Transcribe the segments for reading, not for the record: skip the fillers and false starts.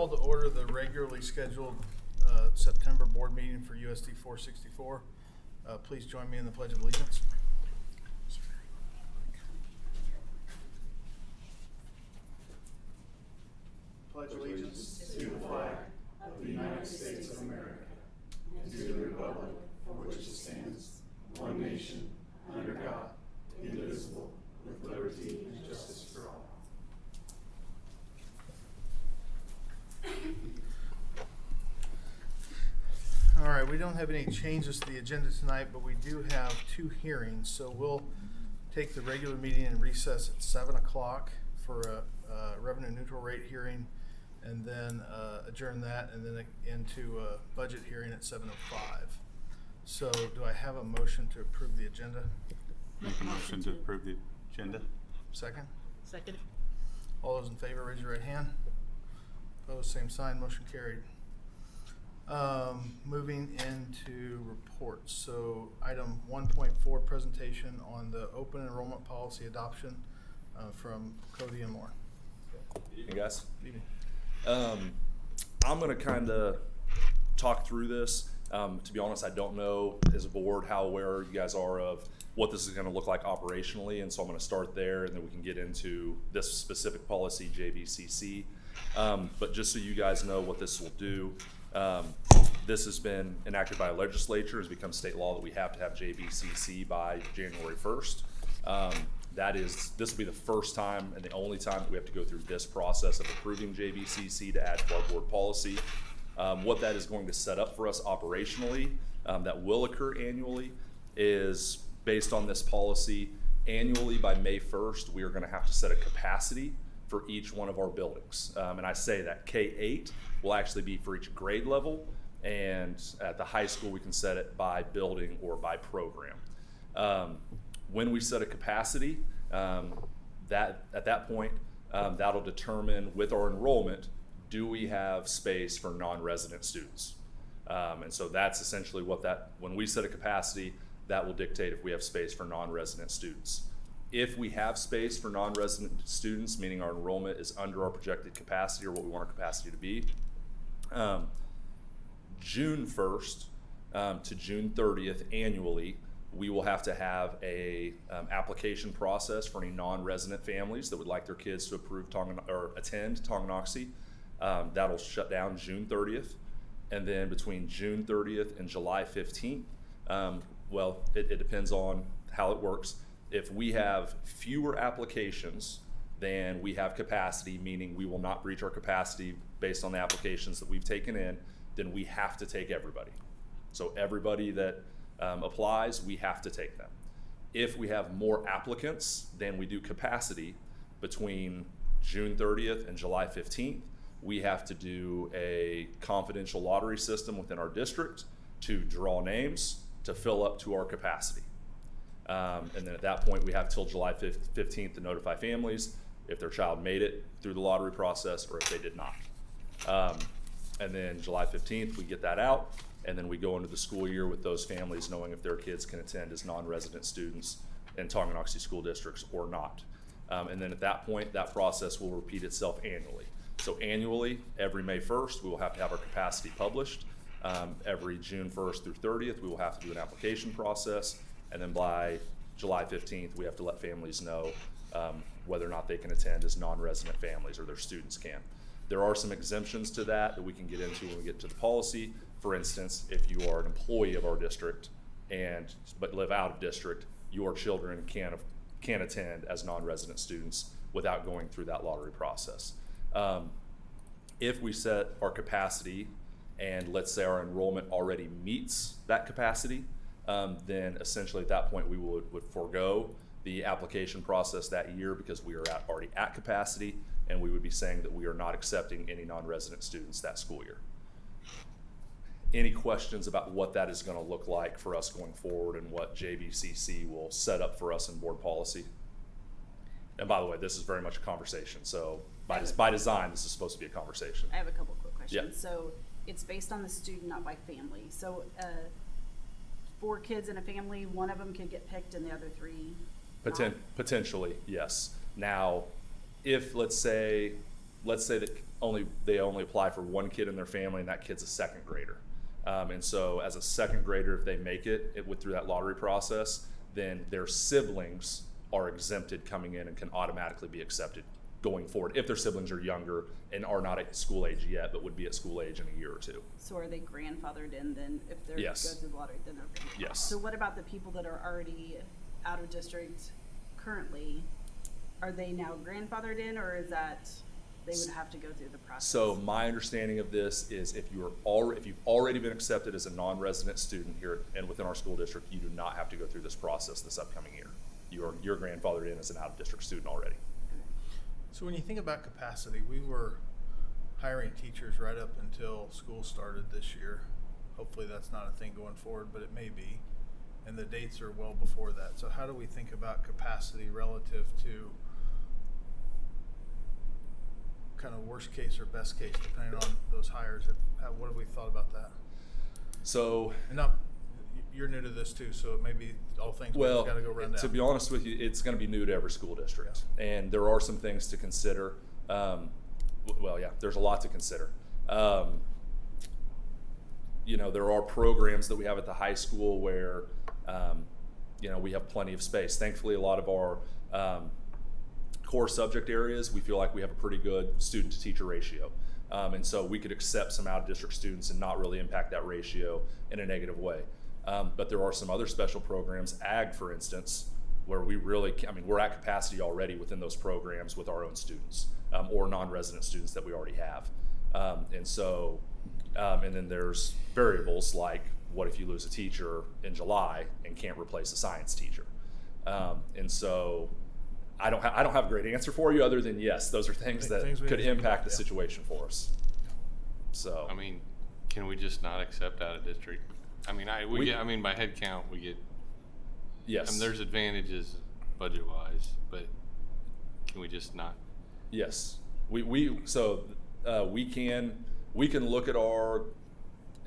call to order the regularly scheduled September board meeting for USD 464. Please join me in the Pledge of Allegiance. Pledge allegiance to the flag of the United States of America and to the republic for which it stands, one nation, under God, indivisible, with liberty and justice for all. All right, we don't have any changes to the agenda tonight, but we do have two hearings. So we'll take the regular meeting and recess at 7 o'clock for a revenue neutral rate hearing, and then adjourn that, and then into a budget hearing at 7:05. So do I have a motion to approve the agenda? Make a motion to approve the agenda. Second? Second. All those in favor, raise your right hand. Opposed, same sign, motion carried. Moving into reports. So item 1.4, presentation on the open enrollment policy adoption from Cody and Moore. Hey guys. Good evening. I'm going to kind of talk through this. To be honest, I don't know as a board how aware you guys are of what this is going to look like operationally, and so I'm going to start there, and then we can get into this specific policy, JVCC. But just so you guys know what this will do, this has been enacted by a legislature. It's become state law that we have to have JVCC by January 1st. This will be the first time and the only time that we have to go through this process of approving JVCC to add to our board policy. What that is going to set up for us operationally, that will occur annually, is based on this policy. Annually by May 1st, we are going to have to set a capacity for each one of our buildings. And I say that K-8 will actually be for each grade level, and at the high school we can set it by building or by program. When we set a capacity, at that point, that'll determine with our enrollment, do we have space for non-resident students? And so that's essentially when we set a capacity, that will dictate if we have space for non-resident students. If we have space for non-resident students, meaning our enrollment is under our projected capacity or what we want our capacity to be, June 1st to June 30th annually, we will have to have a application process for any non-resident families that would like their kids to attend Tonganoxie. That'll shut down June 30th. And then between June 30th and July 15th, it depends on how it works. If we have fewer applications than we have capacity, meaning we will not reach our capacity based on the applications that we've taken in, then we have to take everybody. So everybody that applies, we have to take them. If we have more applicants than we do capacity between June 30th and July 15th, we have to do a confidential lottery system within our district to draw names to fill up to our capacity. And then at that point, we have till July 15th to notify families if their child made it through the lottery process or if they did not. And then July 15th, we get that out, and then we go into the school year with those families knowing if their kids can attend as non-resident students in Tonganoxie school districts or not. And then at that point, that process will repeat itself annually. So annually, every May 1st, we will have to have our capacity published. Every June 1st through 30th, we will have to do an application process. And then by July 15th, we have to let families know whether or not they can attend as non-resident families or their students can. There are some exemptions to that we can get into when we get to the policy. For instance, if you are an employee of our district but live out of district, your children can attend as non-resident students without going through that lottery process. If we set our capacity and let's say our enrollment already meets that capacity, then essentially at that point we would forego the application process that year because we are already at capacity, and we would be saying that we are not accepting any non-resident students that school year. Any questions about what that is going to look like for us going forward and what JVCC will set up for us in board policy? And by the way, this is very much a conversation, so by design, this is supposed to be a conversation. I have a couple quick questions. Yeah. So it's based on the student, not by family. So 4 kids in a family, one of them could get picked and the other 3 not? Potentially, yes. Now, if let's say let's say that they only apply for one kid in their family, and that kid's a second grader. And so as a second grader, if they make it through that lottery process, then their siblings are exempted coming in and can automatically be accepted going forward if their siblings are younger and are not at school age yet, but would be at school age in a year or two. So are they grandfathered in then if they're Yes. go through the lottery, then they're grandfathered? Yes. So what about the people that are already out of district currently? Are they now grandfathered in, or is that they would have to go through the process? So my understanding of this is if you've already been accepted as a non-resident student here and within our school district, you do not have to go through this process this upcoming year. You're grandfathered in as an out-of-district student already. So when you think about capacity, we were hiring teachers right up until school started this year. Hopefully that's not a thing going forward, but it may be. And the dates are well before that. So how do we think about capacity relative to kind of worst case or best case, depending on those hires? What have we thought about that? So, And now, you're new to this too, so it may be all things we've got to go run down. to be honest with you, it's going to be new to every school district, and there are some things to consider. There's a lot to consider. There are programs that we have at the high school where, we have plenty of space. Thankfully, a lot of our core subject areas, we feel like we have a pretty good student-to-teacher ratio. And so we could accept some out-of-district students and not really impact that ratio in a negative way. But there are some other special programs, ag for instance, where we're at capacity already within those programs with our own students or non-resident students that we already have. And then there's variables like what if you lose a teacher in July and can't replace a science teacher? And so I don't have a great answer for you other than yes, those are things that Things we could need to think impact about, the yeah. situation for us. So I mean, can we just not accept out of district? I mean, by head count, we get, yes. I mean, there's advantages budget wise, but can we just not? Yes, we can look at our,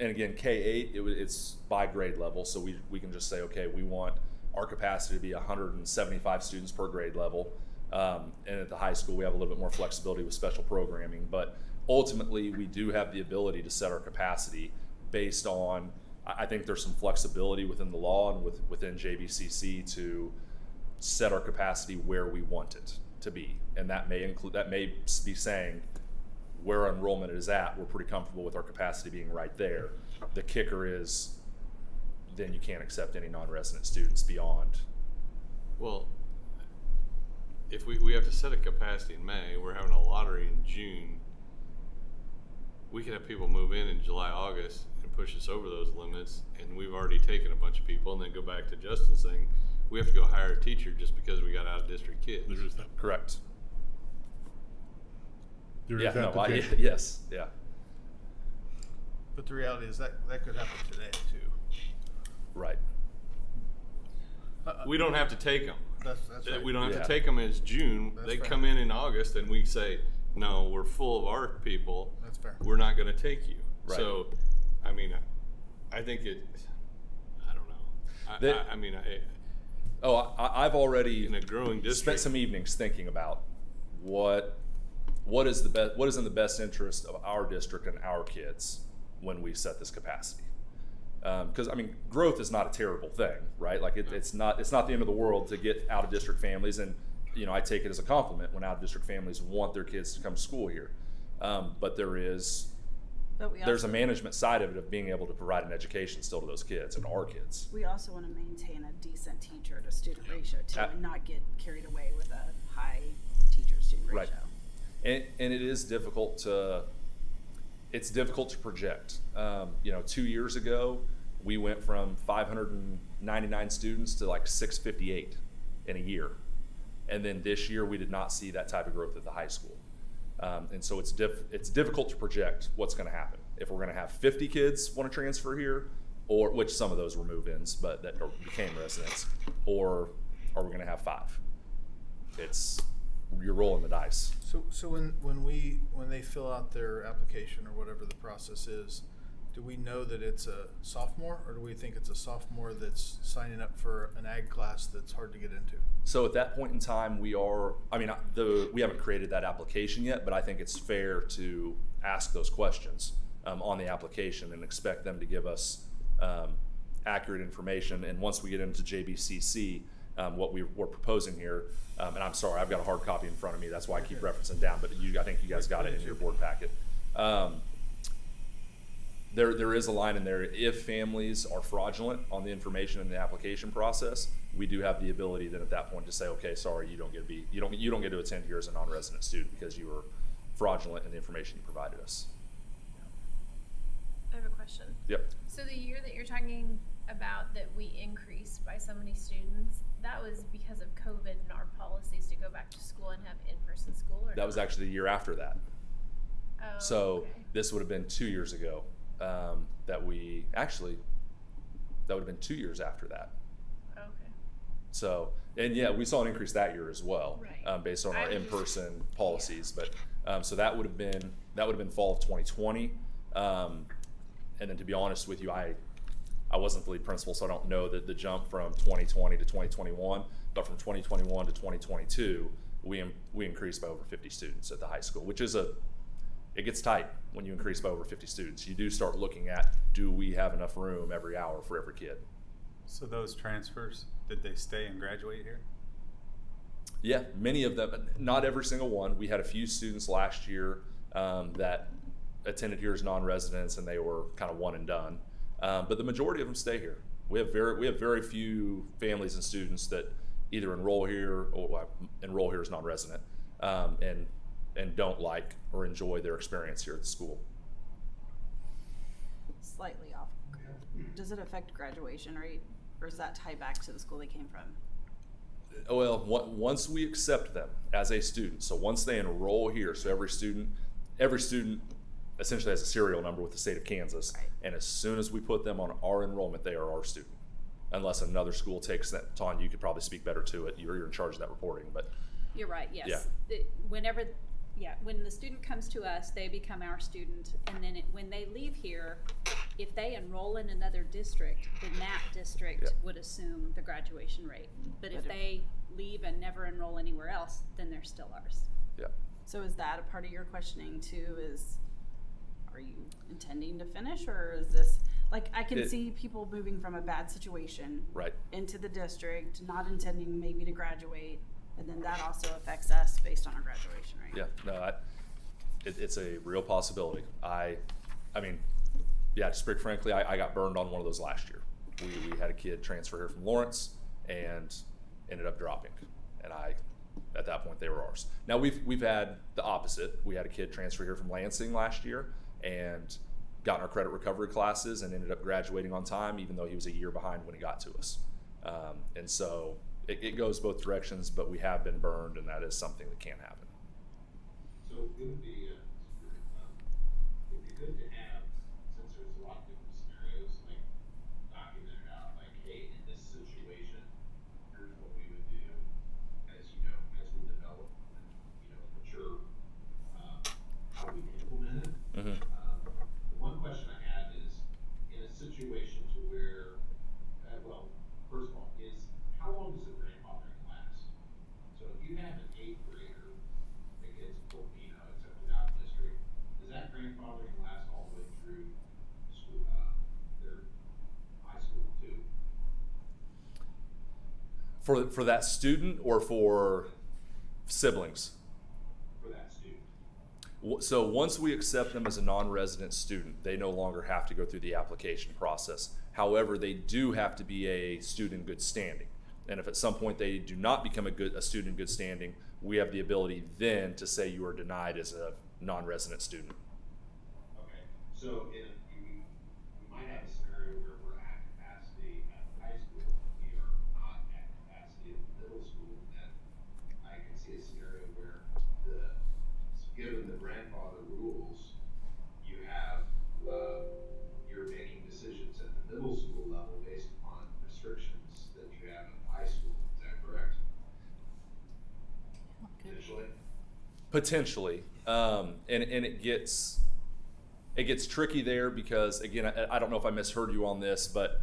and again, K-8, it's by grade level, so we can just say, okay, we want our capacity to be 175 students per grade level, and at the high school we have a little bit more flexibility with special programming, but ultimately we do have the ability to set our capacity based on, I think there's some flexibility within the law and within JBCC to set our capacity where we want it to be, and that may be saying where enrollment is at, we're pretty comfortable with our capacity being right there. The kicker is then you can't accept any non-resident students beyond. Well, if we have to set a capacity in May, we're having a lottery in June. We could have people move in July, August, and push us over those limits, and we've already taken a bunch of people, and then go back to Justin's thing. We have to go hire a teacher just because we got out of district kids. There is that. Correct. There Yeah. is that potential. Yes. Yeah. But the reality is that could happen today too. Right. We don't have to take them. That's right. We don't have Yeah. to take them as June. That's They fair. come in August, and we say, no, we're full of our people. That's fair. We're not going to take you. Right. So, I mean, I think I don't know. I've already In a growing district. spent some evenings thinking about what is in the best interest of our district and our kids when we set this capacity. Because growth is not a terrible thing, right? Like it's not the end of the world to get out of district families, and I take it as a compliment when out of district families want their kids to come to school here. But there's a management side of it of being able to provide an education still to those kids and our kids. We also want to maintain a decent teacher to student ratio too, and not get carried away with a high teacher student Right. ratio. And it is difficult to project. 2 years ago, we went from 599 students to like 658 in a year. And then this year, we did not see that type of growth at the high school. And so it's difficult to project what's going to happen. If we're going to have 50 kids want to transfer here, or which some of those were move-ins, but that became residents, or are we going to have 5? You're rolling the dice. So when they fill out their application or whatever the process is, do we know that it's a sophomore, or do we think it's a sophomore that's signing up for an ag class that's hard to get into? So at that point in time, we haven't created that application yet, but I think it's fair to ask those questions on the application and expect them to give us accurate information. And once we get into JBCC, what we're proposing here, and I'm sorry, I've got a hard copy in front of me, that's why I keep referencing down, but I think you guys got it in your board packet. There is a line in there, if families are fraudulent on the information in the application process, we do have the ability then at that point to say, okay, sorry, you don't get to attend here as a non-resident student because you were fraudulent in the information you provided us. I have a question. Yep. So the year that you're talking about that we increased by so many students, that was because of COVID and our policies to go back to school and have in-person school, or That was not? actually the year after that. Oh, So okay. this would have been 2 years ago that would have been 2 years after that. Okay. So, and yeah, we saw an increase that year as well, Right. based on our I was- in-person policies. But so that would have been fall of 2020. And then to be honest with you, I wasn't the lead principal, so I don't know the jump from 2020 to 2021. But from 2021 to 2022, we increased by over 50 students at the high school, which is it gets tight when you increase by over 50 students. You do start looking at, do we have enough room every hour for every kid? So those transfers, did they stay and graduate here? Yeah, many of them, not every single one. We had a few students last year that attended here as non-residents, and they were kind of one and done. But the majority of them stay here. We have very few families and students that either enroll here as non-resident and don't like or enjoy their experience here at the school. Slightly off. Does it affect graduation rate, or is that tied back to the school they came from? Well, once we accept them as a student, so once they enroll here, so every student essentially has a serial number with the state of Kansas, Right. and as soon as we put them on our enrollment, they are our student. Unless another school takes that, Ton, you could probably speak better to it. You're in charge of that reporting, but You're right, yes. Yeah. When the student comes to us, they become our student, and then when they leave here, if they enroll in another district, then that district Yeah. would assume the graduation rate. But if But if- they leave and never enroll anywhere else, then they're still ours. yeah. So is that a part of your questioning too, are you intending to finish, or is this, like, I can It- see people moving from a bad situation Right. into the district, not intending maybe to graduate, and then that also affects us based on our graduation rate. Yeah, no, it's a real possibility. I mean, yeah, to speak frankly, I got burned on one of those last year. We had a kid transfer here from Lawrence and ended up dropping, and at that point they were ours. Now we've had the opposite. We had a kid transfer here from Lansing last year and got in our credit recovery classes and ended up graduating on time, even though he was a year behind when he got to us. And so it goes both directions, but we have been burned, and that is something that can happen. So it would be, it'd be good to have, since there's a lot of different scenarios, like documented out, like, hey, in this situation, here's what we would do as we develop and, mature, how we implement it. Mm-hmm. The one question I had is, in a situation to where, first of all, how long does the grandfathering last? So if you have an 8th grader that gets, accepted out of district, does that grandfathering last all the way through school, their high school too? For that student or for siblings? For that student? So once we accept them as a non-resident student, they no longer have to go through the application process. However, they do have to be a student in good standing. And if at some point they do not become a student in good standing, we have the ability then to say you are denied as a non-resident student. Okay, so we might have a scenario where we're at capacity at the high school, we are not at capacity at the middle school, and I can see a scenario where given the grandfather rules, you have, you're making decisions at the middle school level based upon restrictions that you have at the high school, is that correct? Potentially? Potentially, and it gets tricky there because, again, I don't know if I misheard you on this, but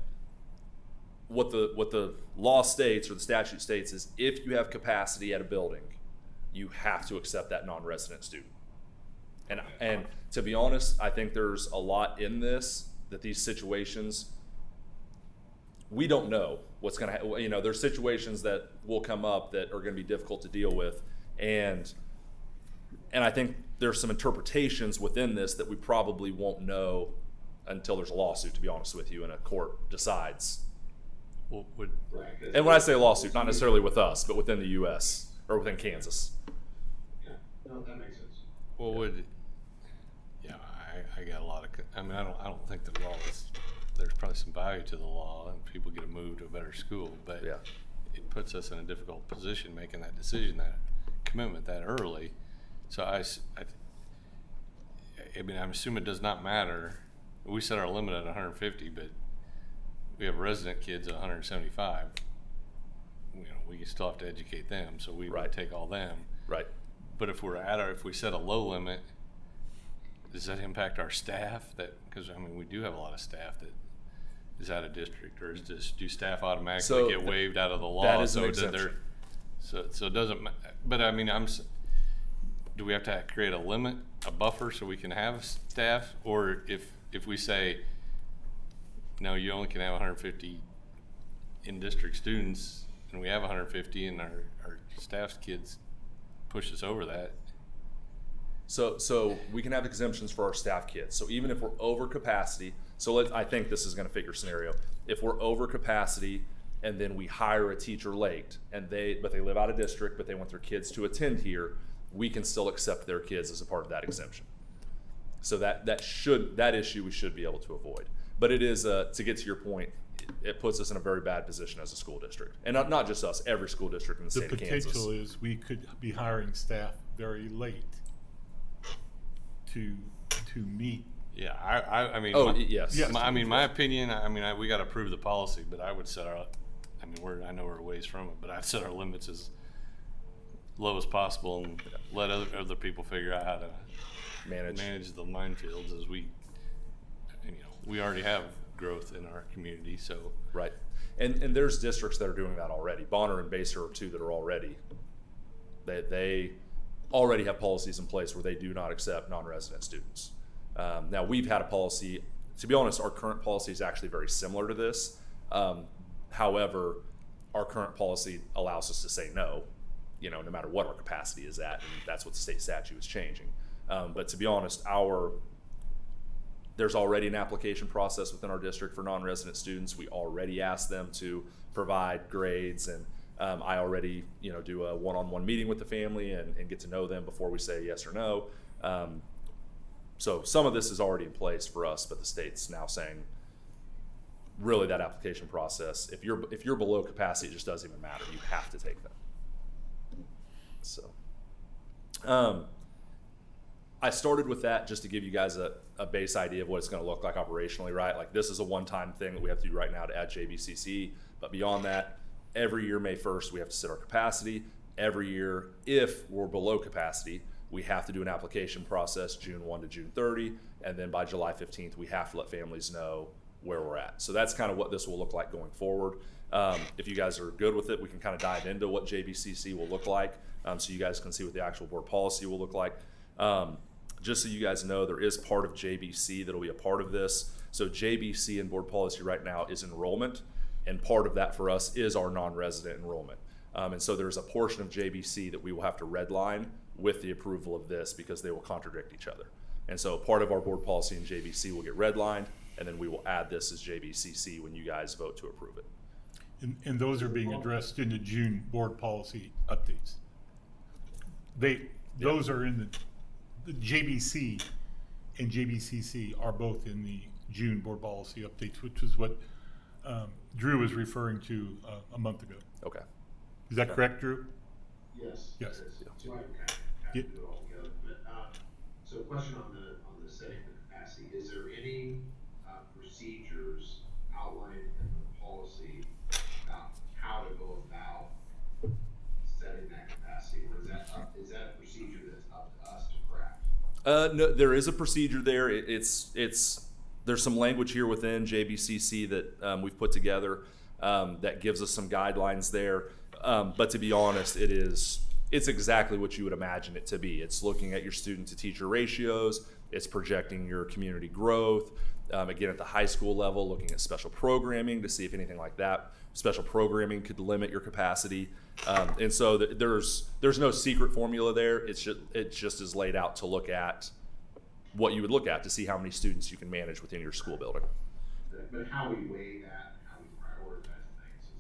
what the law states or the statute states is if you have capacity at a building, you have to accept that non-resident student. And to be honest, I think there's a lot in this that these situations, we don't know what's going to, you know, there's situations that will come up that are going to be difficult to deal with. And I think there's some interpretations within this that we probably won't know until there's a lawsuit, to be honest with you, and a court decides. Well, would, Right. 'cause And when I say lawsuit, not necessarily with us, but within the U.S. or within Kansas. Yeah, no, that makes sense. well, would, yeah, I got a lot of, I mean, I don't think the law is, there's probably some value to the law and people get to move to a better school, but Yeah. it puts us in a difficult position making that decision, that commitment that early. So I mean, I'm assuming it does not matter. We set our limit at 150, but we have resident kids at 175. You know, we still have to educate them, so we Right. would take all them. Right. But if we're at if we set a low limit, does that impact our staff? Because I mean, we do have a lot of staff that is out of district, or do staff automatically So get waived out of the law? that is an so exemption. So it doesn't. But I mean, do we have to create a limit, a buffer, so we can have staff, or if we say no, you only can have 150 in-district students, and we have 150, and our staff's kids push us over that. So we can have exemptions for our staff kids. So even if we're over capacity, I think this is going to fit your scenario. If we're over capacity and then we hire a teacher late but they live out of district, but they want their kids to attend here, we can still accept their kids as a part of that exemption. So that issue we should be able to avoid. But it is, to get to your point, it puts us in a very bad position as a school district. And not just us, every school district in the The state of Kansas. potential is we could be hiring staff very late to meet. Yeah, I mean, Oh, yes. Yeah. I mean, my opinion. I mean, we got to approve the policy, but I would set our. I mean, I know we're a ways from it, but I'd set our limits as low as possible and let other people figure out how to manage the minefields as we. You know, we already have growth in our community, so. Right. And there's districts that are doing that already. Bonner and Baser are two that are already. They already have policies in place where they do not accept non-resident students. Now, we've had a policy, to be honest, our current policy is actually very similar to this. However, our current policy allows us to say no, no matter what our capacity is at, and that's what the state statute is changing. But to be honest, there's already an application process within our district for non-resident students. We already ask them to provide grades, and I already, do a one-on-one meeting with the family and get to know them before we say yes or no. So some of this is already in place for us, but the state's now saying, really, that application process, if you're below capacity, it just doesn't even matter. You have to take them. So, I started with that just to give you guys a base idea of what it's going to look like operationally, right? Like, this is a one-time thing that we have to do right now to add JBCC, but beyond that, every year, May 1st, we have to set our capacity. Every year, if we're below capacity, we have to do an application process June 1 to June 30, and then by July 15th, we have to let families know where we're at. So that's kind of what this will look like going forward. If you guys are good with it, we can kind of dive into what JBCC will look like, so you guys can see what the actual board policy will look like. Just so you guys know, there is part of JBC that'll be a part of this. So JBC in board policy right now is enrollment, and part of that for us is our non-resident enrollment. And so there's a portion of JBC that we will have to redline with the approval of this because they will contradict each other. And so part of our board policy in JBC will get redlined, and then we will add this as JBCC when you guys vote to approve it. And those are being addressed in the June board policy updates. Those are in the JBC and JBCC are both in the June board policy updates, which is what Drew was referring to a month ago. Okay. Is that correct, Drew? Yes. Yes. So I kind of have to do it all together, but, so question on the setting the capacity, is there any, procedures outlined in the policy about how to go about setting that capacity, or is that a procedure that's up to us to craft? No, there is a procedure there. There's some language here within JBCC that we've put together that gives us some guidelines there. But to be honest, it's exactly what you would imagine it to be. It's looking at your student to teacher ratios. It's projecting your community growth. Again, at the high school level, looking at special programming to see if anything like that, special programming could limit your capacity. And so there's no secret formula there. It just is laid out to look at what you would look at to see how many students you can manage within your school building. But how we weigh that, and how we prioritize things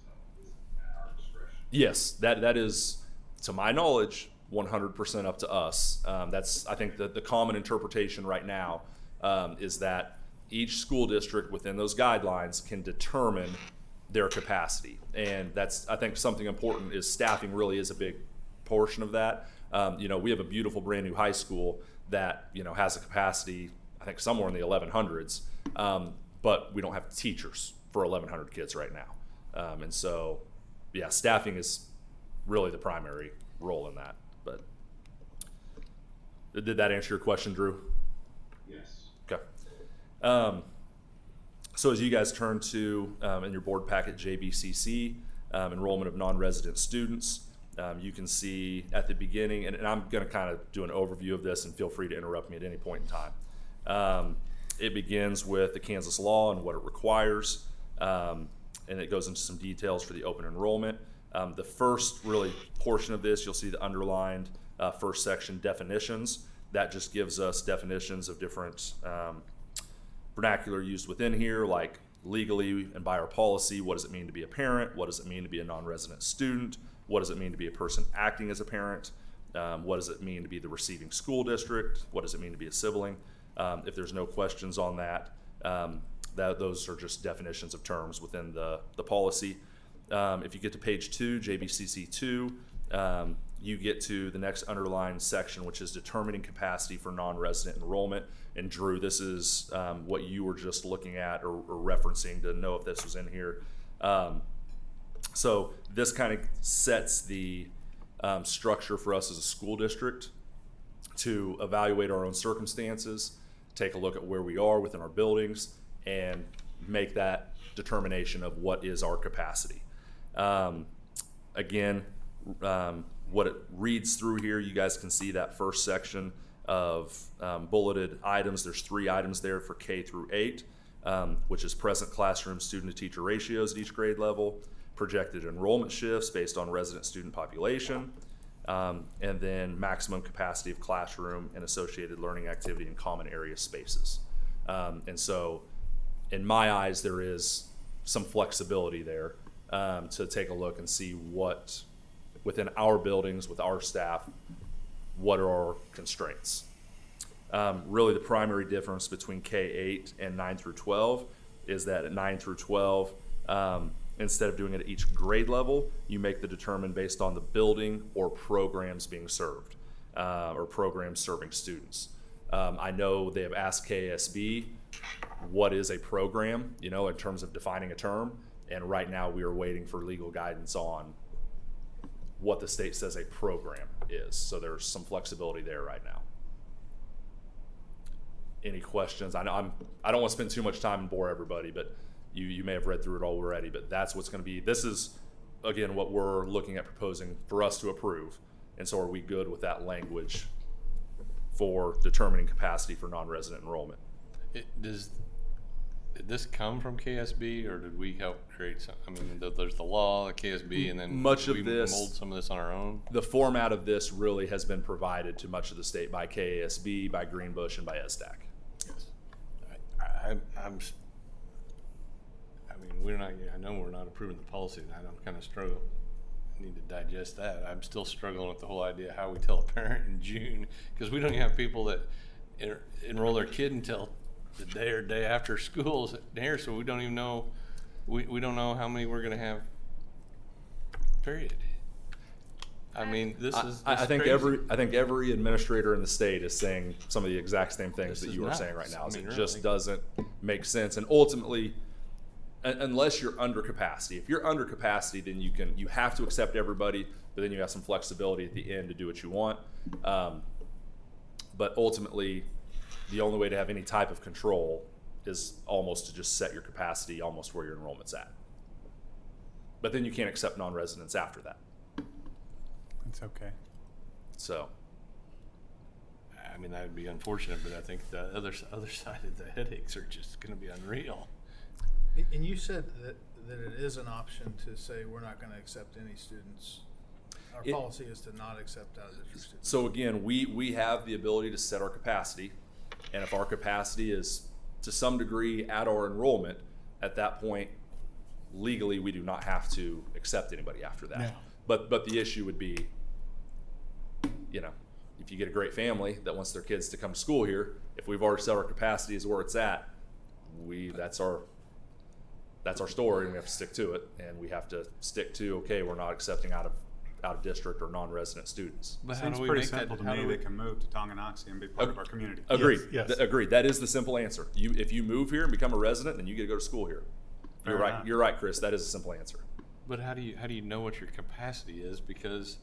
is at our discretion. Yes, that is, to my knowledge, 100% up to us. That's, I think, the common interpretation right now is that each school district within those guidelines can determine their capacity. And that's, I think, something important is staffing really is a big portion of that. We have a beautiful brand new high school that, has a capacity, I think, somewhere in the 1100s, but we don't have teachers for 1,100 kids right now. And so, yeah, staffing is really the primary role in that. But did that answer your question, Drew? Yes. Okay. So as you guys turn to in your board packet JBCC, enrollment of non-resident students, you can see at the beginning, and I'm going to kind of do an overview of this, and feel free to interrupt me at any point in time. It begins with the Kansas law and what it requires, and it goes into some details for the open enrollment. The first really portion of this, you'll see the underlined first section, definitions. That just gives us definitions of different vernacular used within here, like legally and by our policy, what does it mean to be a parent? What does it mean to be a non-resident student? What does it mean to be a person acting as a parent? What does it mean to be the receiving school district? What does it mean to be a sibling? If there's no questions on that, those are just definitions of terms within the policy. If you get to page 2, JBCC 2, you get to the next underlined section, which is determining capacity for non-resident enrollment. And Drew, this is what you were just looking at or referencing to know if this was in here. So this kind of sets the structure for us as a school district to evaluate our own circumstances, take a look at where we are within our buildings, and make that determination of what is our capacity. Again, what it reads through here, you guys can see that first section of bulleted items. There's 3 items there for K through 8, which is present classroom student to teacher ratios at each grade level, projected enrollment shifts based on resident student population, and then maximum capacity of classroom and associated learning activity in common area spaces. And so in my eyes, there is some flexibility there to take a look and see what within our buildings with our staff, what are our constraints. Really the primary difference between K-8 and 9 through 12 is that at 9 through 12, instead of doing it at each grade level, you make the determine based on the building or programs being served, or programs serving students. I know they have asked KSB, what is a program, in terms of defining a term, and right now we are waiting for legal guidance on what the state says a program is. So there's some flexibility there right now. Any questions? I know I don't want to spend too much time and bore everybody, but you may have read through it already, but that's what's going to be. This is, again, what we're looking at proposing for us to approve. And so are we good with that language for determining capacity for non-resident enrollment? Did this come from KSB, or did we help create some? I mean, there's the law, the KSB, and then Much of we this- mold some of this on our own. The format of this really has been provided to much of the state by KASB, by Greenbush, and by ESDAC. Yes. We're not. I know we're not approving the policy tonight. I'm kind of struggling. I need to digest that. I'm still struggling with the whole idea how we tell a parent in June, because we don't even have people that enroll their kid until the day or day after school is there, so we don't even know. We don't know how many we're going to have. Period. I mean, I think crazy. I think every administrator in the state is saying some of the exact same things This that is you are nuts. saying right now. I Is mean, it just really. doesn't make sense, and ultimately, unless you're under capacity. If you're under capacity, then you have to accept everybody, but then you have some flexibility at the end to do what you want. But ultimately, the only way to have any type of control is almost to just set your capacity almost where your enrollment's at. But then you can't accept non-residents after that. It's okay. So, I mean, that would be unfortunate, but I think the other side of the headaches are just gonna be unreal. And you said that it is an option to say we're not gonna accept any students. Our It- policy is to not accept out-of-district students. so again, we have the ability to set our capacity, and if our capacity is to some degree at our enrollment, at that point, legally, we do not have to accept anybody after that. No. But the issue would be, you know, if you get a great family that wants their kids to come to school here, if we've already set our capacity as where it's at, that's our story, and we have to stick to it, and we have to stick to, okay, we're not accepting out of district or non-resident students. But how Seems do we pretty make that? simple to How me. do we- They can move to Tonganoxie and be part of our community. Agreed. Yes, yes. Agreed. That is the simple answer. If you move here and become a resident, then you get to go to school here. Fair You're right. enough. You're right, Chris. That is a simple answer. But how do you know what your capacity is? Because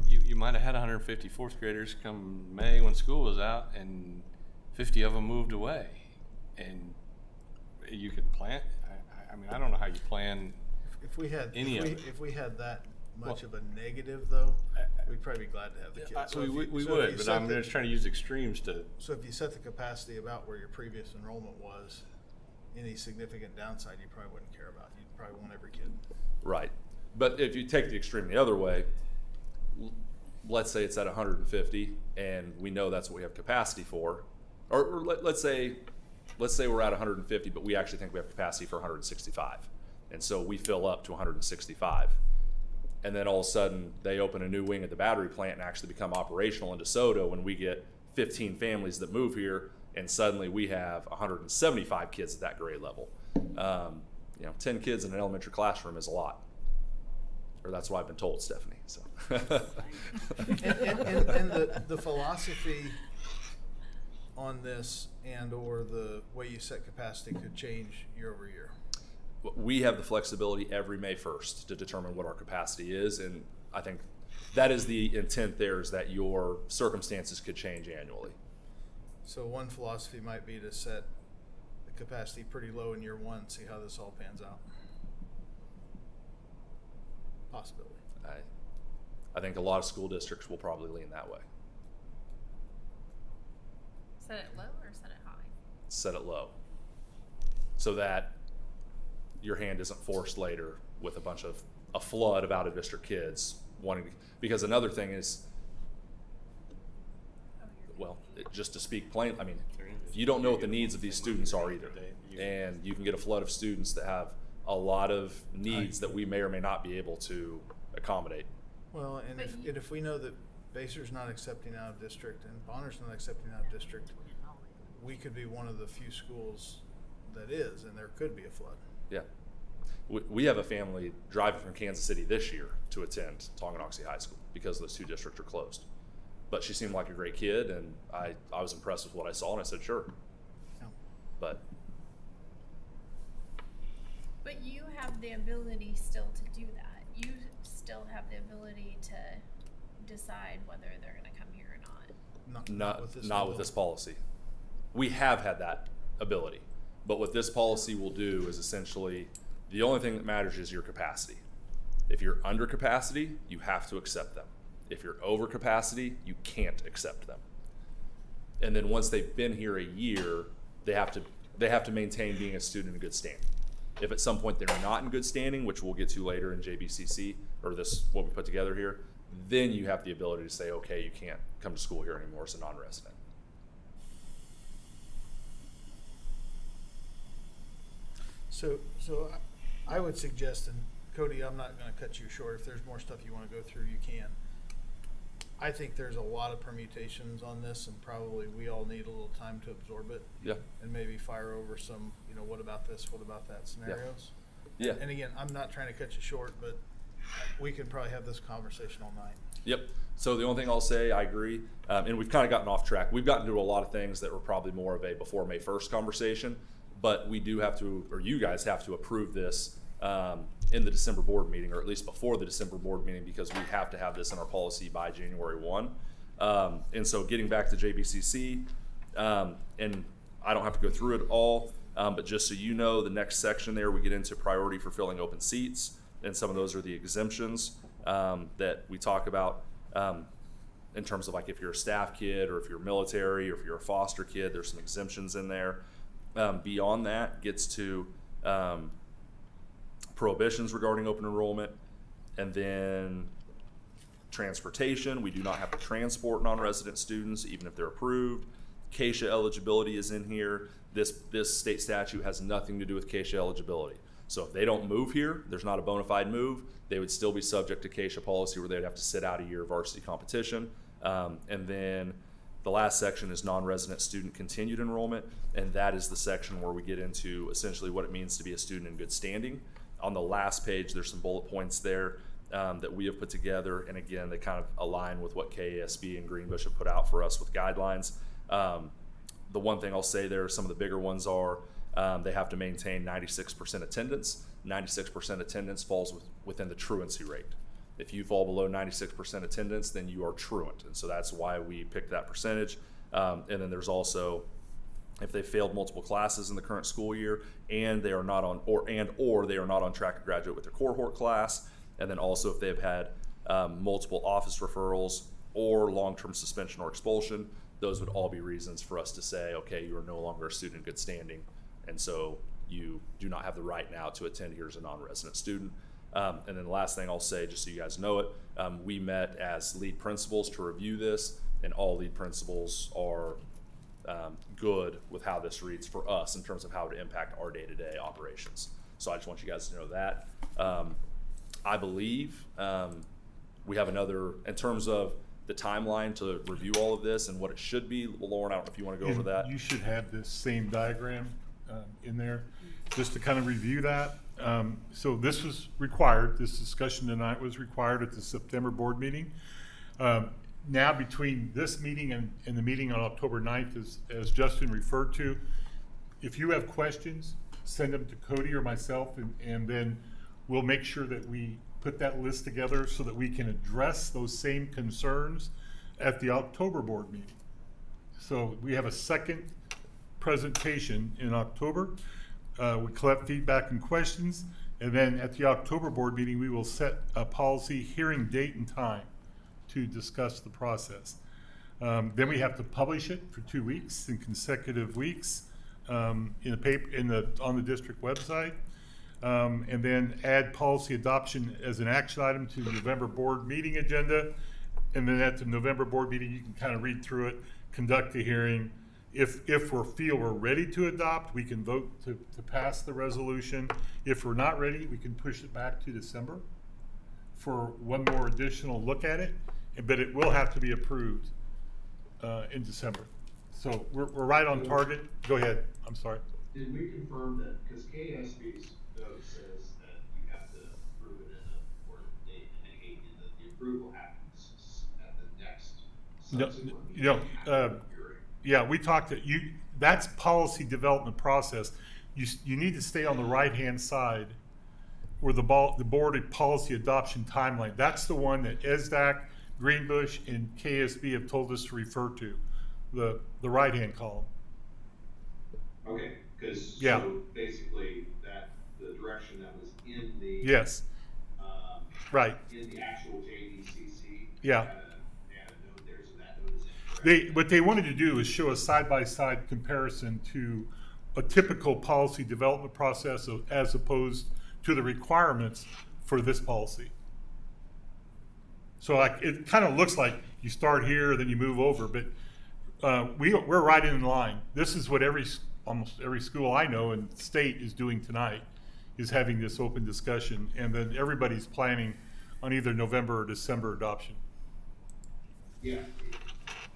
you might have had 150 fourth graders come May when school was out, and 50 of them moved away, and you could plan. I mean, I don't know how you plan. If we had, Any of it. if we had that much Well- of a negative though, we'd probably be glad to have the kids. So if we you- we so if would, you but set I'm the- just trying to use extremes to. So if you set the capacity about where your previous enrollment was, any significant downside you probably wouldn't care about. You'd probably want every kid. Right. But if you take the extreme the other way, let's say it's at 150, and we know that's what we have capacity for, or let's say we're at 150, but we actually think we have capacity for 165, and so we fill up to 165, and then all of a sudden they open a new wing at the battery plant and actually become operational in DeSoto, when we get 15 families that move here, and suddenly we have 175 kids at that grade level. 10 kids in an elementary classroom is a lot. Or that's what I've been told, Stephanie. So. And the philosophy on this and or the way you set capacity could change year over year. We have the flexibility every May 1st to determine what our capacity is, and I think that is the intent there, is that your circumstances could change annually. So one philosophy might be to set the capacity pretty low in year one, see how this all pans out. Possibility. I think a lot of school districts will probably lean that way. Set it low or set it high? Set it low, so that your hand isn't forced later with a flood of out-of-district kids wanting to, because another thing is, just to speak plain, I mean, you don't know what the needs of these students are either, and you can get a flood of students that have a lot of needs that we may or may not be able to accommodate. Well, and if we know that Baser's not accepting out of district and Bonner's not accepting out of district, we could be one of the few schools that is, and there could be a flood. Yeah. We have a family driving from Kansas City this year to attend Tonganoxie High School because those two districts are closed. But she seemed like a great kid, and I was impressed with what I saw, and I said, sure. Yeah. But you have the ability still to do that. You still have the ability to decide whether they're going to come here or not. not with this policy. We have had that ability, but what this policy will do is essentially, the only thing that matters is your capacity. If you're under capacity, you have to accept them. If you're over capacity, you can't accept them. And then once they've been here a year, they have to maintain being a student in good standing. If at some point they're not in good standing, which we'll get to later in JBCC, or what we put together here, then you have the ability to say, okay, you can't come to school here anymore as a non-resident. So I would suggest, and Cody, I'm not going to cut you short. If there's more stuff you want to go through, you can. I think there's a lot of permutations on this, and probably we all need a little time to absorb it. Yeah. And maybe fire over some, what about this, what about that scenarios. Yeah. And again, I'm not trying to cut you short, but we can probably have this conversation all night. Yep. So the only thing I'll say, I agree, and we've kind of gotten off track. We've gotten to a lot of things that were probably more of a before May 1st conversation, but we do have to, or you guys have to approve this in the December board meeting, or at least before the December board meeting, because we have to have this in our policy by January 1. And so getting back to JBCC, and I don't have to go through it all, but just so you know, the next section there, we get into priority for filling open seats, and some of those are the exemptions that we talk about in terms of like if you're a staff kid or if you're military or if you're a foster kid, there's some exemptions in there. Beyond that gets to prohibitions regarding open enrollment, and then transportation. We do not have to transport non-resident students even if they're approved. CASHA eligibility is in here. This state statute has nothing to do with CASHA eligibility. So if they don't move here, there's not a bona fide move, they would still be subject to CASHA policy where they'd have to sit out a year of varsity competition. And then the last section is non-resident student continued enrollment, and that is the section where we get into essentially what it means to be a student in good standing. On the last page, there's some bullet points there that we have put together, and again, they kind of align with what KASB and Greenbush have put out for us with guidelines. The one thing I'll say there, some of the bigger ones are they have to maintain 96% attendance. 96% attendance falls within the truancy rate. If you fall below 96% attendance, then you are truant, and so that's why we picked that percentage. And then there's also if they failed multiple classes in the current school year and they are not on or they are not on track to graduate with their cohort class, and then also if they've had multiple office referrals or long-term suspension or expulsion, those would all be reasons for us to say, okay, you are no longer a student in good standing, and so you do not have the right now to attend here as a non-resident student. And then the last thing I'll say, just so you guys know it, we met as lead principals to review this, and all lead principals are good with how this reads for us in terms of how it impact our day-to-day operations. So I just want you guys to know that. I believe we have another, in terms of the timeline to review all of this and what it should be. Lauren, I don't know if you want to go over that. You should have this same diagram in there, just to kind of review that. So this was required, this discussion tonight was required at the September board meeting. Now between this meeting and the meeting on October 9th, as Justin referred to, if you have questions, send them to Cody or myself, and then we'll make sure that we put that list together so that we can address those same concerns at the October board meeting. So we have a second presentation in October. We collect feedback and questions, and then at the October board meeting, we will set a policy hearing date and time to discuss the process. Then we have to publish it for 2 weeks in consecutive weeks in the paper, on the district website, and then add policy adoption as an action item to the November board meeting agenda. And then at the November board meeting, you can kind of read through it, conduct a hearing. If we feel we're ready to adopt, we can vote to pass the resolution. If we're not ready, we can push it back to December for one more additional look at it, but it will have to be approved in December. So we're right on target. Go ahead, I'm sorry. Did we confirm that, because KSB's note says that you have to approve it or they indicate that the approval happens at the next subsequent meeting after the hearing? Yeah, we talked to you, that's policy development process. You need to stay on the right-hand side where the board policy adoption timeline. That's the one that ESDAC, Greenbush, and KSB have told us to refer to, the right-hand column. Okay, because Yeah. so basically the direction that was in the Yes, right, in the actual JDCC. Yeah. Had a note there, so that note is incorrect. what they wanted to do is show a side-by-side comparison to a typical policy development process as opposed to the requirements for this policy. So like, it kind of looks like you start here, then you move over, but we're right in line. This is what almost every school I know in the state is doing tonight, is having this open discussion, and then everybody's planning on either November or December adoption. Yeah,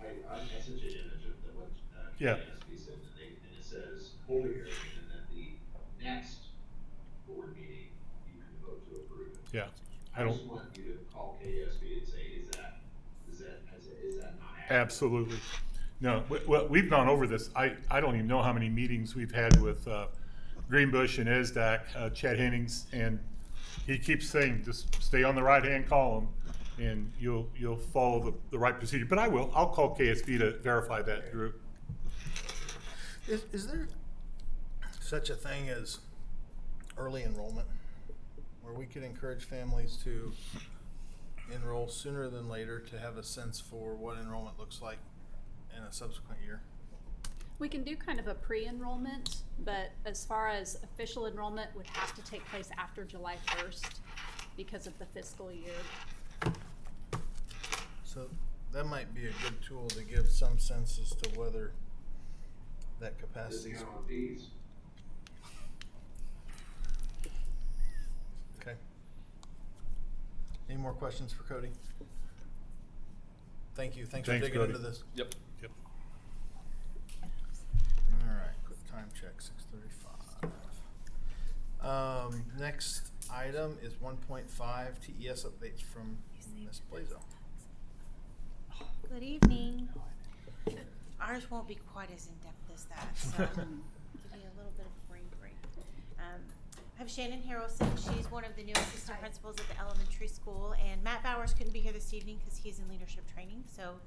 I sent you an image of what Yeah. KSB said, and it says hold a hearing, and then the next board meeting, you can vote to approve it. Yeah, I just want you to call KSB and say, is that not accurate? absolutely. No, we've gone over this. I don't even know how many meetings we've had with Greenbush and ESDAC, Chad Hennings, and he keeps saying, just stay on the right-hand column. and you'll follow the right procedure. But I'll call KSB to verify that, Drew. Is there such a thing as early enrollment, where we could encourage families to enroll sooner than later to have a sense for what enrollment looks like in a subsequent year? We can do kind of a pre-enrollment, but as far as official enrollment would have to take place after July 1st because of the fiscal year. So that might be a good tool to give some sense as to whether that capacity is. Discount on fees. Okay. Any more questions for Cody? Thank you. Thanks for Thanks, digging Cody. into this. Yep. Yep. All right, quick time check, 6:35. Next item is 1.5 TES updates from Ms. Blazo. Good evening. Ours won't be quite as in-depth as that, so give you a little bit of a brain break. I have Shannon Harrelson. She's one of the new assistant principals at the elementary school, and Matt Bowers couldn't be here this evening because he's in leadership training, so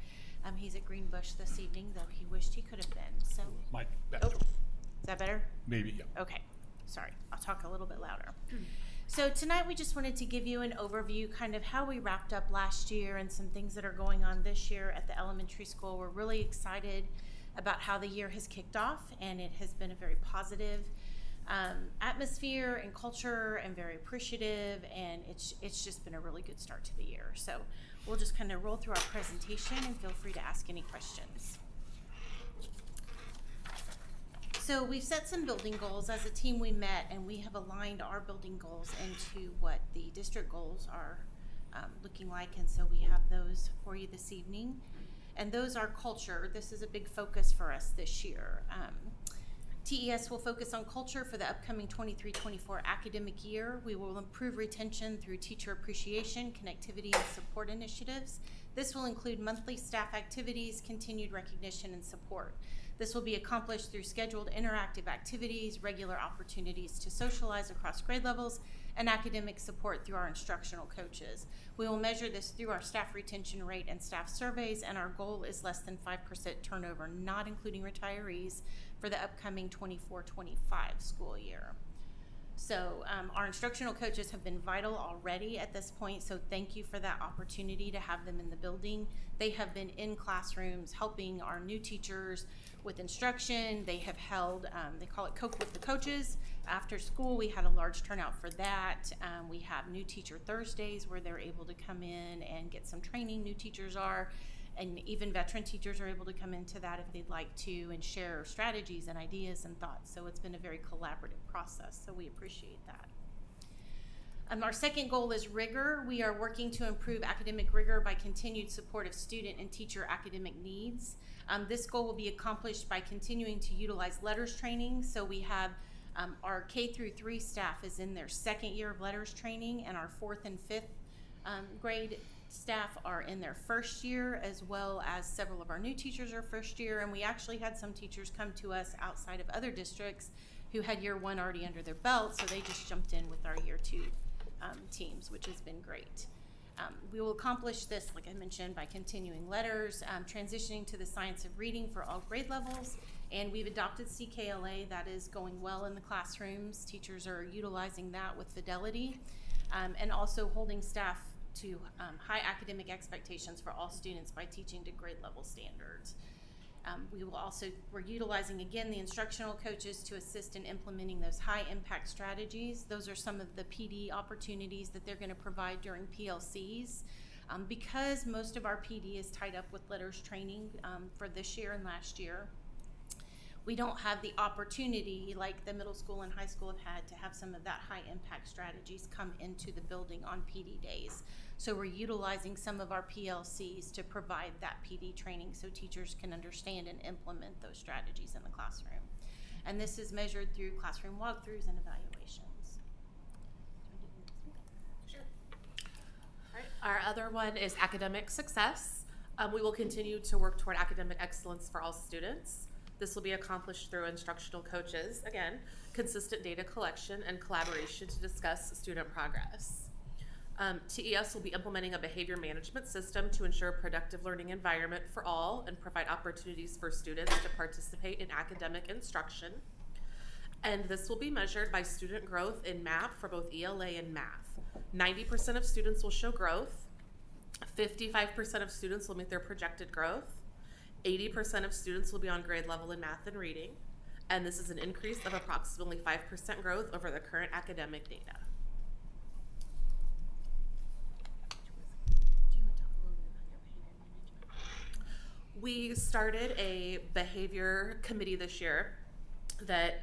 he's at Greenbush this evening, though he wished he could have been. So, Mike, back oh, to is that better? maybe, yeah. Okay, sorry, I'll talk a little bit louder. So tonight we just wanted to give you an overview kind of how we wrapped up last year and some things that are going on this year at the elementary school. We're really excited about how the year has kicked off, and it has been a very positive atmosphere and culture, and very appreciative, and it's just been a really good start to the year. So we'll just kind of roll through our presentation and feel free to ask any questions. So we've set some building goals. As a team we met and we have aligned our building goals into what the district goals are looking like, and so we have those for you this evening. And those are culture. This is a big focus for us this year. TES will focus on culture for the upcoming 23-24 academic year. We will improve retention through teacher appreciation, connectivity, and support initiatives. This will include monthly staff activities, continued recognition, and support. This will be accomplished through scheduled interactive activities, regular opportunities to socialize across grade levels, and academic support through our instructional coaches. We will measure this through our staff retention rate and staff surveys, and our goal is less than 5% turnover, not including retirees, for the upcoming 24-25 school year. So our instructional coaches have been vital already at this point, so thank you for that opportunity to have them in the building. They have been in classrooms helping our new teachers with instruction. They have held, they call it Coke with the Coaches. After school, we had a large turnout for that. We have New Teacher Thursdays where they're able to come in and get some training, new teachers are, and even veteran teachers are able to come into that if they'd like to and share strategies and ideas and thoughts. So it's been a very collaborative process, so we appreciate that. Our second goal is rigor. We are working to improve academic rigor by continued support of student and teacher academic needs. This goal will be accomplished by continuing to utilize letters training. So we have our K through 3 staff is in their second year of letters training, and our 4th and 5th grade staff are in their first year, as well as several of our new teachers are first year, and we actually had some teachers come to us outside of other districts who had year 1 already under their belt, so they just jumped in with our year 2 teams, which has been great. We will accomplish this, like I mentioned, by continuing letters, transitioning to the science of reading for all grade levels, and we've adopted CKLA. That is going well in the classrooms. Teachers are utilizing that with fidelity, and also holding staff to high academic expectations for all students by teaching to grade level standards. We're utilizing again the instructional coaches to assist in implementing those high impact strategies. Those are some of the PD opportunities that they're going to provide during PLCs. Because most of our PD is tied up with letters training for this year and last year, we don't have the opportunity like the middle school and high school have had to have some of that high impact strategies come into the building on PD days. So we're utilizing some of our PLCs to provide that PD training so teachers can understand and implement those strategies in the classroom. And this is measured through classroom walkthroughs and evaluations. Sure. All right. Our other one is academic success. We will continue to work toward academic excellence for all students. This will be accomplished through instructional coaches, again, consistent data collection and collaboration to discuss student progress. TES will be implementing a behavior management system to ensure a productive learning environment for all and provide opportunities for students to participate in academic instruction. And this will be measured by student growth in MAP for both ELA and math. 90% of students will show growth. 55% of students will meet their projected growth. 80% of students will be on grade level in math and reading. And this is an increase of approximately 5% growth over the current academic data. We started a behavior committee this year that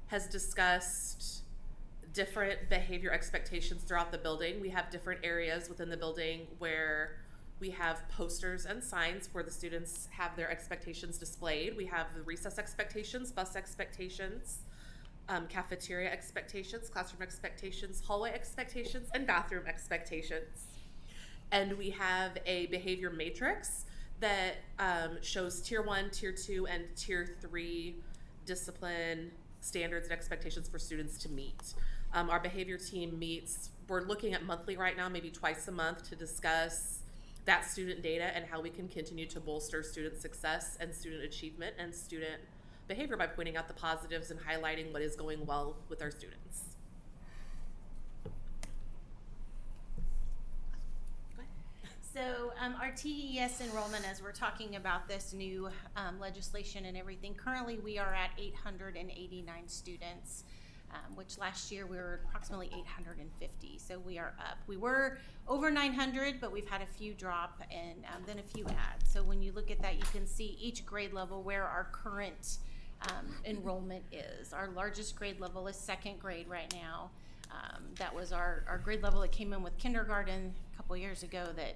has discussed different behavior expectations throughout the building. We have different areas within the building where we have posters and signs where the students have their expectations displayed. We have the recess expectations, bus expectations, cafeteria expectations, classroom expectations, hallway expectations, and bathroom expectations. And we have a behavior matrix that shows tier 1, tier 2, and tier 3 discipline standards and expectations for students to meet. Our behavior team meets, we're looking at monthly right now, maybe twice a month, to discuss that student data and how we can continue to bolster student success and student achievement and student behavior by pointing out the positives and highlighting what is going well with our students. So our TES enrollment, as we're talking about this new legislation and everything, currently we are at 889 students, which last year we were approximately 850. So we are up. We were over 900, but we've had a few drop and then a few add. So when you look at that, you can see each grade level where our current enrollment is. Our largest grade level is second grade right now. That was our grade level that came in with kindergarten a couple years ago that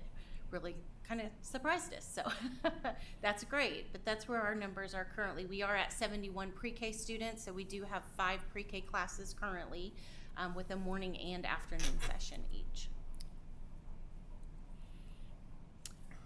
really kind of surprised us. So that's great, but that's where our numbers are currently. We are at 71 pre-K students, so we do have 5 pre-K classes currently with a morning and afternoon session each.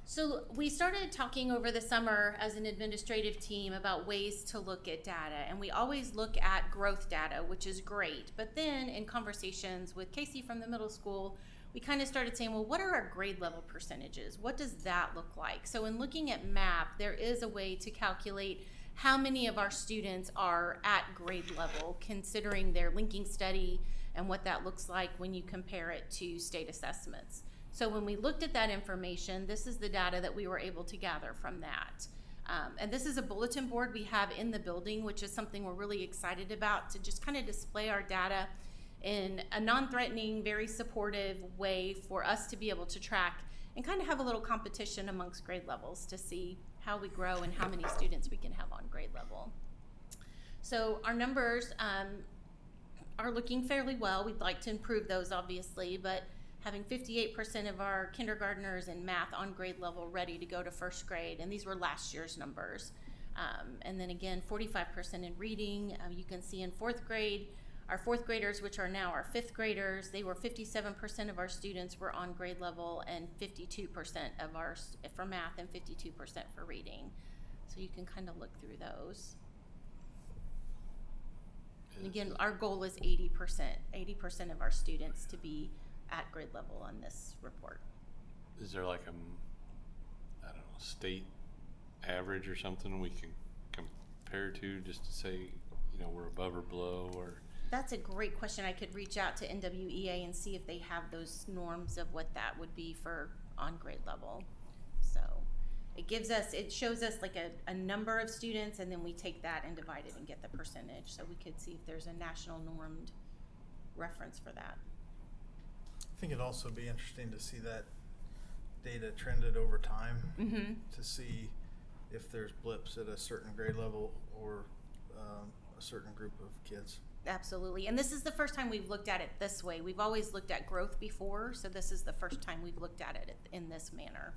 So we started talking over the summer as an administrative team about ways to look at data, and we always look at growth data, which is great. But then in conversations with Casey from the middle school, we kind of started saying, well, what are our grade level percentages? What does that look like? So in looking at MAP, there is a way to calculate how many of our students are at grade level, considering their linking study and what that looks like when you compare it to state assessments. So when we looked at that information, this is the data that we were able to gather from that. And this is a bulletin board we have in the building, which is something we're really excited about, to just kind of display our data in a non-threatening, very supportive way for us to be able to track and kind of have a little competition amongst grade levels to see how we grow and how many students we can have on grade level. So our numbers are looking fairly well. We'd like to improve those, obviously, but having 58% of our kindergartners in math on grade level ready to go to first grade, and these were last year's numbers. And then again, 45% in reading. You can see in fourth grade, our fourth graders, which are now our fifth graders, they were 57% of our students were on grade level, and 52% of ours for math and 52% for reading. So you can kind of look through those. And again, our goal is 80% of our students to be at grade level on this report. Is there like I don't know, state average or something we can compare to, just to say, you know, we're above or below? Or That's a great question. I could reach out to NWEA and see if they have those norms of what that would be for on grade level. So it shows us like a number of students, and then we take that and divide it and get the percentage. So we could see if there's a national normed reference for that. I think it'd also be interesting to see that data trended over time, to see if there's blips at a certain grade level or a certain group of kids. Absolutely. And this is the first time we've looked at it this way. We've always looked at growth before, so this is the first time we've looked at it in this manner.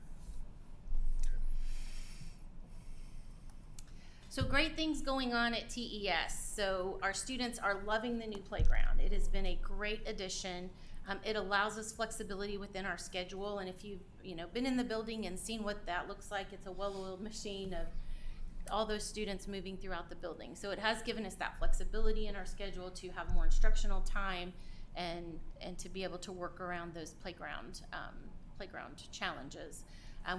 So great things going on at TES. So our students are loving the new playground. It has been a great addition. It allows us flexibility within our schedule, and if you've been in the building and seen what that looks like, it's a well-oiled machine of all those students moving throughout the building. So it has given us that flexibility in our schedule to have more instructional time and to be able to work around those playground challenges.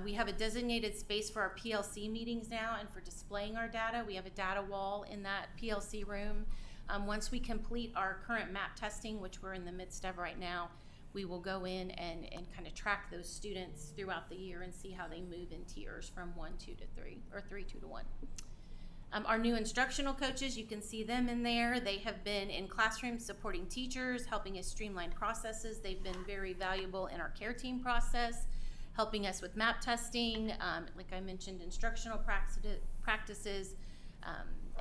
We have a designated space for our PLC meetings now and for displaying our data. We have a data wall in that PLC room. Once we complete our current MAP testing, which we're in the midst of right now, we will go in and kind of track those students throughout the year and see how they move in tiers from 1, 2 to 3, or 3, 2 to 1. Our new instructional coaches, you can see them in there. They have been in classrooms supporting teachers, helping us streamline processes. They've been very valuable in our care team process, helping us with MAP testing, like I mentioned, instructional practices,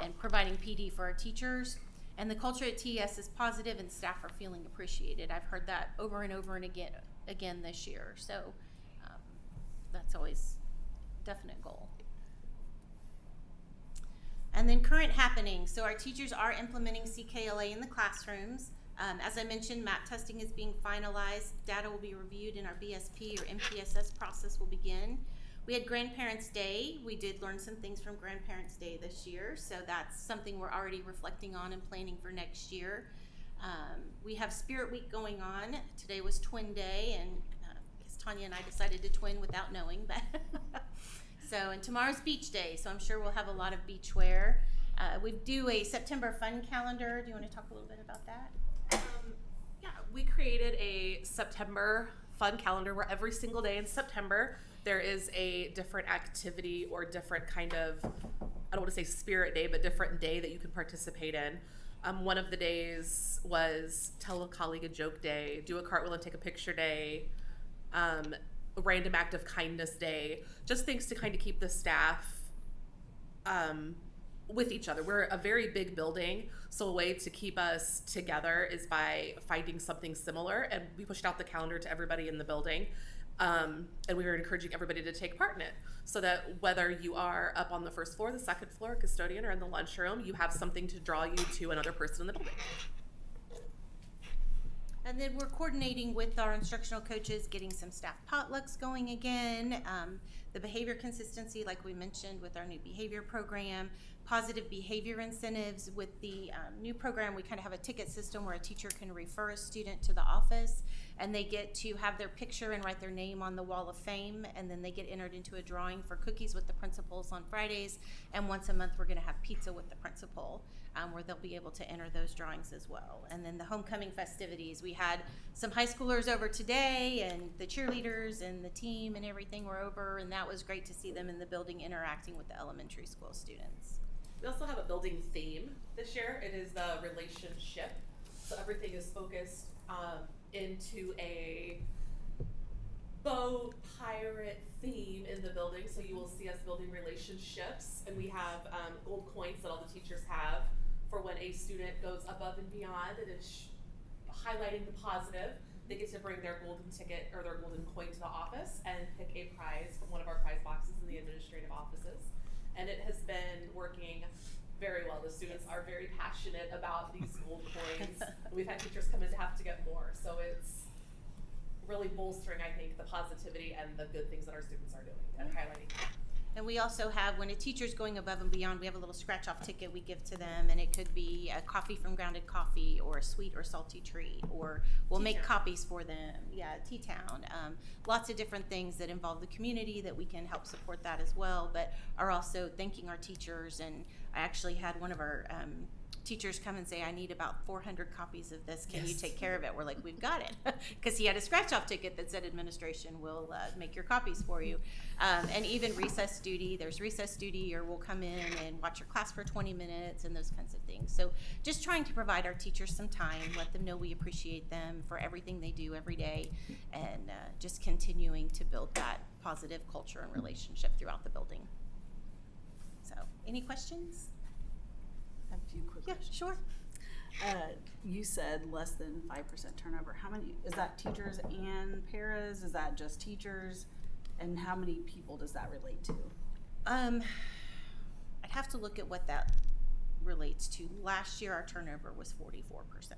and providing PD for our teachers. And the culture at TES is positive and staff are feeling appreciated. I've heard that over and over and again this year. So that's always a definite goal. And then current happenings. So our teachers are implementing CKLA in the classrooms. As I mentioned, MAP testing is being finalized. Data will be reviewed and our BSP or MPSS process will begin. We had Grandparents' Day. We did learn some things from Grandparents' Day this year, so that's something we're already reflecting on and planning for next year. We have Spirit Week going on. Today was Twin Day, and Tanya and I decided to twin without knowing. But so, and tomorrow's Beach Day, so I'm sure we'll have a lot of beach wear. We do a September fun calendar. Do you want to talk a little bit about that? Yeah, we created a September fun calendar where every single day in September there is a different activity or different kind of, I don't want to say spirit day, but different day that you can participate in. One of the days was tell a colleague a joke day, do a cartwheel and take a picture day, a random act of kindness day, just things to kind of keep the staff with each other. We're a very big building, so a way to keep us together is by finding something similar, and we pushed out the calendar to everybody in the building. And we were encouraging everybody to take part in it so that whether you are up on the first floor, the second floor, custodian, or in the lunchroom, you have something to draw you to another person in the building. And then we're coordinating with our instructional coaches, getting some staff potlucks going again. The behavior consistency, like we mentioned, with our new behavior program, positive behavior incentives. With the new program, we kind of have a ticket system where a teacher can refer a student to the office, and they get to have their picture and write their name on the wall of fame, and then they get entered into a drawing for cookies with the principals on Fridays, and once a month we're going to have pizza with the principal, where they'll be able to enter those drawings as well. And then the homecoming festivities, we had some high schoolers over today, and the cheerleaders and the team and everything were over, and that was great to see them in the building interacting with the elementary school students. We also have a building theme this year. It is the relationship. So everything is focused into a boat pirate theme in the building. So you will see us building relationships, and we have gold coins that all the teachers have for when a student goes above and beyond and is highlighting the positive. They get to bring their golden ticket or their golden coin to the office and pick a prize from one of our prize boxes in the administrative offices. And it has been working very well. The students are very passionate about these gold coins. We've had teachers come in to have to get more. So it's really bolstering, I think, the positivity and the good things that our students are doing and highlighting. And we also have, when a teacher's going above and beyond, we have a little scratch-off ticket we give to them, and it could be a coffee from Grounded Coffee, or a sweet or salty treat, or we'll make copies for them. Yeah, T-Town. Lots of different things that involve the community that we can help support that as well, but are also thanking our teachers. And I actually had one of our teachers come and say, I need about 400 copies of this. Can you take care of it? We're like, we've got it. Because he had a scratch-off ticket that said administration will make your copies for you. And even recess duty, there's recess duty, or we'll come in and watch your class for 20 minutes and those kinds of things. So just trying to provide our teachers some time, let them know we appreciate them for everything they do every day, and just continuing to build that positive culture and relationship throughout the building. So, any questions? I have a few quick questions. Sure. You said less than 5% turnover. How many, is that teachers and paras? Is that just teachers? And how many people does that relate to? I'd have to look at what that relates to. Last year, our turnover was 44%.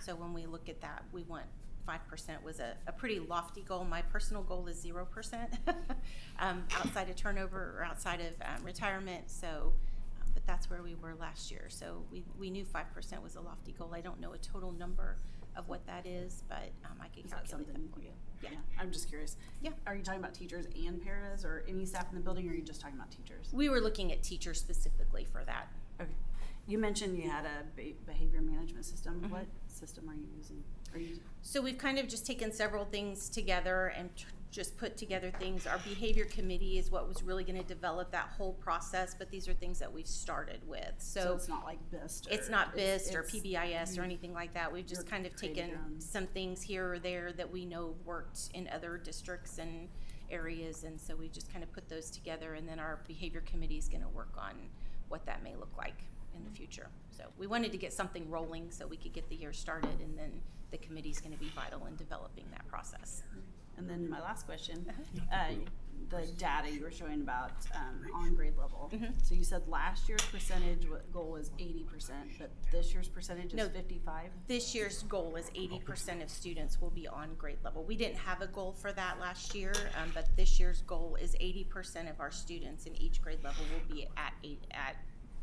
So when we look at that, we want 5% was a pretty lofty goal. My personal goal is 0% outside of turnover or outside of retirement. So, but that's where we were last year. So we knew 5% was a lofty goal. I don't know a total number of what that is, but I could Is that calculate something that for you. Yeah. I'm just curious. Yeah. Are you talking about teachers and paras or any staff in the building, or are you just talking about teachers? We were looking at teachers specifically for that. Okay. You mentioned you had a behavior management system. Mhm. What system are you using? Are you So we've kind of just taken several things together and just put together things. Our behavior committee is what was really going to develop that whole process, but these are things that we've started with. so it's not like BIST. It's not BIST or it's- PBIS or you- anything like that. We've just you're kind of creating taken your own. some things here or there that we know worked in other districts and areas, and so we just kind of put those together, and then our behavior committee is going to work on what that may look like in the future. So we wanted to get something rolling so we could get the year started, and then the committee's going to be vital in developing that process. And then my last question, Uh-huh. the data you were showing about on grade level. Mhm. So you said last year's percentage goal was 80%, but this year's percentage is No. 55? This year's goal is 80% of students will be on grade level. We didn't have a goal for that last year, but this year's goal is 80% of our students in each grade level will be at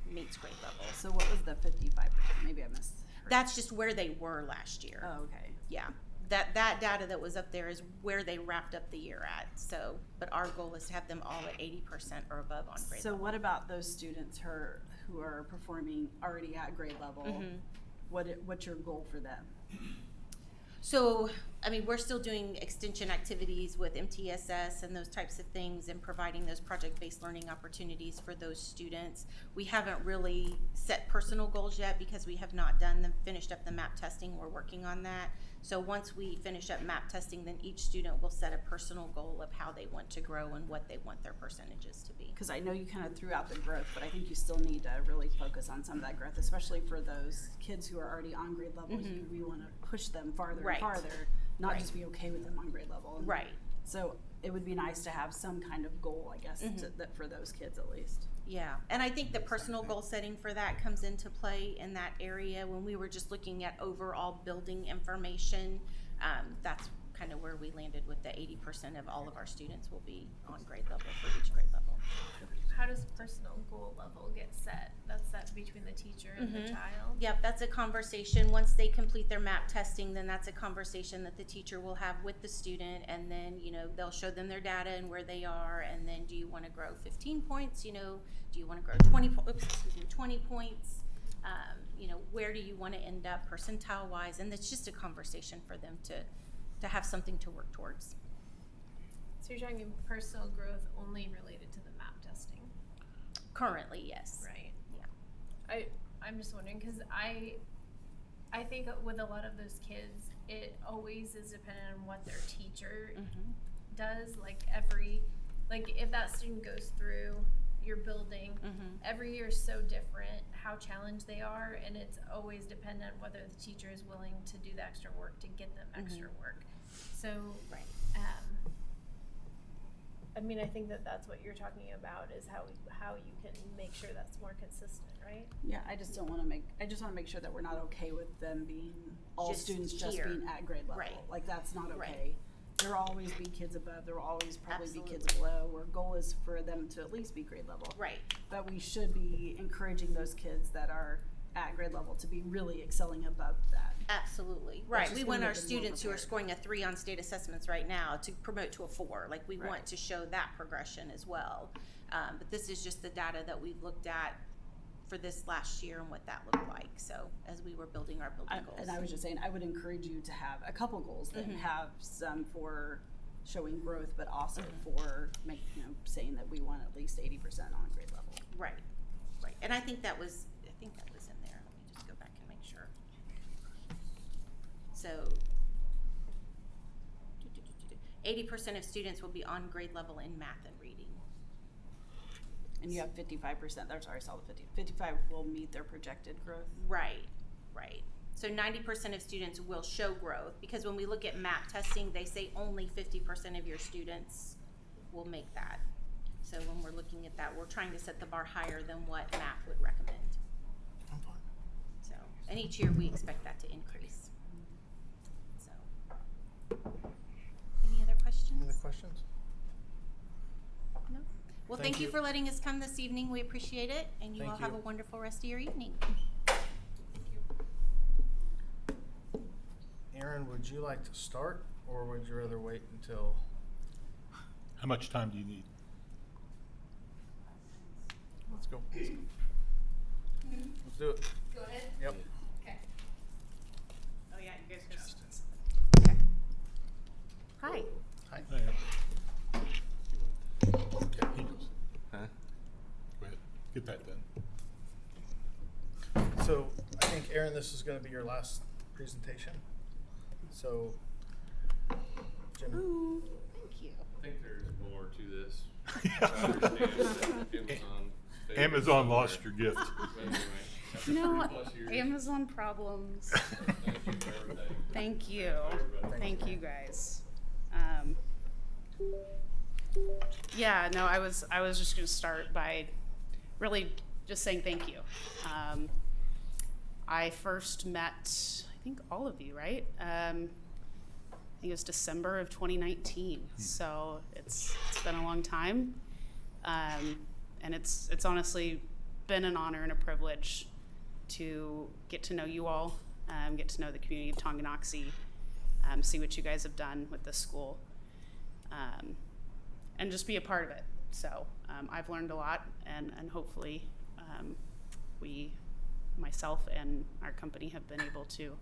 meets grade level. So what was the 55%? Maybe I missed. That's just where they were last year. Oh, okay. Yeah, that data that was up there is where they wrapped up the year at. So, but our goal is to have them all at 80% or above on grade So level. what about those students who are performing already at grade level? Mhm. What's your goal for them? So, I mean, we're still doing extension activities with MTSS and those types of things and providing those project-based learning opportunities for those students. We haven't really set personal goals yet because we have not finished up the MAP testing. We're working on that. So once we finish up MAP testing, then each student will set a personal goal of how they want to grow and what they want their percentages to be. Because I know you kind of threw out the growth, but I think you still need to really focus on some of that growth, especially for those kids who are already on grade level. Mhm. We want to push them farther Right. and farther, not Right. just be okay with them on grade level. And Right. So it would be nice to have some kind of goal, I guess, that for those kids at least. Yeah, and I think the personal goal setting for that comes into play in that area. When we were just looking at overall building information, that's kind of where we landed with the 80% of all of our students will be on grade level for each grade level. How does personal goal level get set? That's set between the teacher and the Mhm. child? Yep, that's a conversation. Once they complete their MAP testing, then that's a conversation that the teacher will have with the student, and then, they'll show them their data and where they are, and then do you want to grow 15 points? Do you want to grow 20 points? Where do you want to end up percentile-wise? And it's just a conversation for them to have something to work towards. So you're talking personal growth only related to the MAP testing, Currently, yes. right? Yeah. I'm just wondering, because I think with a lot of those kids, it always is dependent on what their teacher Mhm. does. Like if that student goes through your building, Mhm. every year is so different how challenged they are, and it's always dependent whether the teacher is willing to do the extra work to get them extra work. So, Right. I think that's what you're talking about is how you can make sure that's more consistent, right? Yeah, I just want to make sure that we're not okay with them being all Just students just here. being at grade level. Right. Like that's not okay. Right. There will always be kids above. There will always probably be kids Absolutely. below. Our goal is for them to at least be grade level. Right. But we should be encouraging those kids that are at grade level to be really excelling above that. Absolutely. That's Right. just We gonna want our make them more students who are prepared. scoring a 3 on state assessments right now to promote to a 4. Like we Right. want to show that progression as well. But this is just the data that we've looked at for this last year and what that looked like. So as we were building our building goals. And I was just saying, I would encourage you to have a couple goals that Mhm. have some for showing growth, but also for saying that we want at least 80% on grade level. Right. Right. And I think that was in there. Let me just go back and make sure. So 80% of students will be on grade level in math and reading. And you have 55%, sorry, I saw the 55 will meet their projected growth. Right, right. So 90% of students will show growth, because when we look at MAP testing, they say only 50% of your students will make that. So when we're looking at that, we're trying to set the bar higher than what MAP would recommend. I'm fine. So, and each year we expect that to increase. So, any other questions? Any other questions? No? Well, Thank thank you you. for letting us come this evening. We appreciate it, and you Thank all have a you. wonderful rest of your evening. Aaron, would you like to start, or would you rather wait until? How much time do you need? Let's go. Let's do it. Go ahead. Yep. Okay. Oh yeah, you guys just. Hi. Hi. Okay, he goes. Huh? Go ahead, get that done. So I think, Aaron, this is gonna be your last presentation. So, Jim. Ooh, thank you. I think there's more to this. I Yeah. understand that Amazon. stayed Amazon lost somewhere. your gift. But anyway, after No, 3+ years, Amazon problems. thank you for everything. Thank you. Everybody. Thank you guys. Yeah, no, I was just gonna start by really just saying thank you. I first met, I think, all of you, right? I think it was December of 2019. So it's been a long time. And it's honestly been an honor and a privilege to get to know you all, get to know the community of Tonganoxie, see what you guys have done with this school, and just be a part of it. So I've learned a lot, and hopefully myself and our company have been able to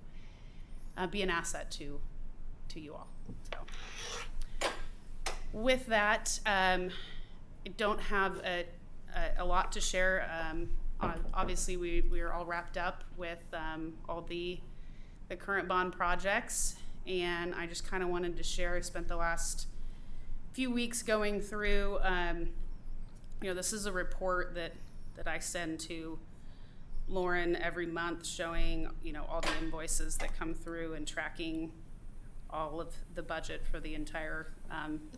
be an asset to you all. So with that, I don't have a lot to share. Obviously, we are all wrapped up with all the current bond projects, and I just kind of wanted to share. I spent the last few weeks going through. This is a report that I send to Lauren every month, showing all the invoices that come through and tracking all of the budget for the entire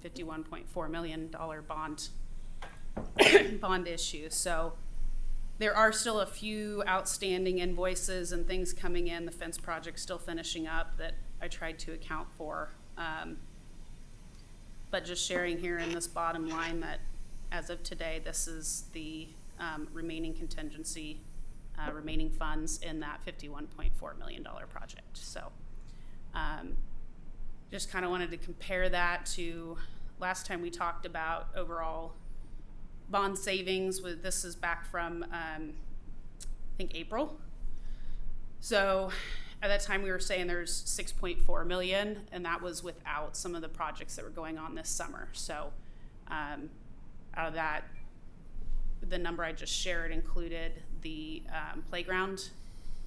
$51.4 million bond issue. So there are still a few outstanding invoices and things coming in. The fence project's still finishing up that I tried to account for. But just sharing here in this bottom line that as of today, this is the remaining contingency, remaining funds in that $51.4 million project. So just kind of wanted to compare that to last time we talked about overall bond savings. This is back from, I think, April. So at that time we were saying there's 6.4 million, and that was without some of the projects that were going on this summer. So out of that, the number I just shared included the playground,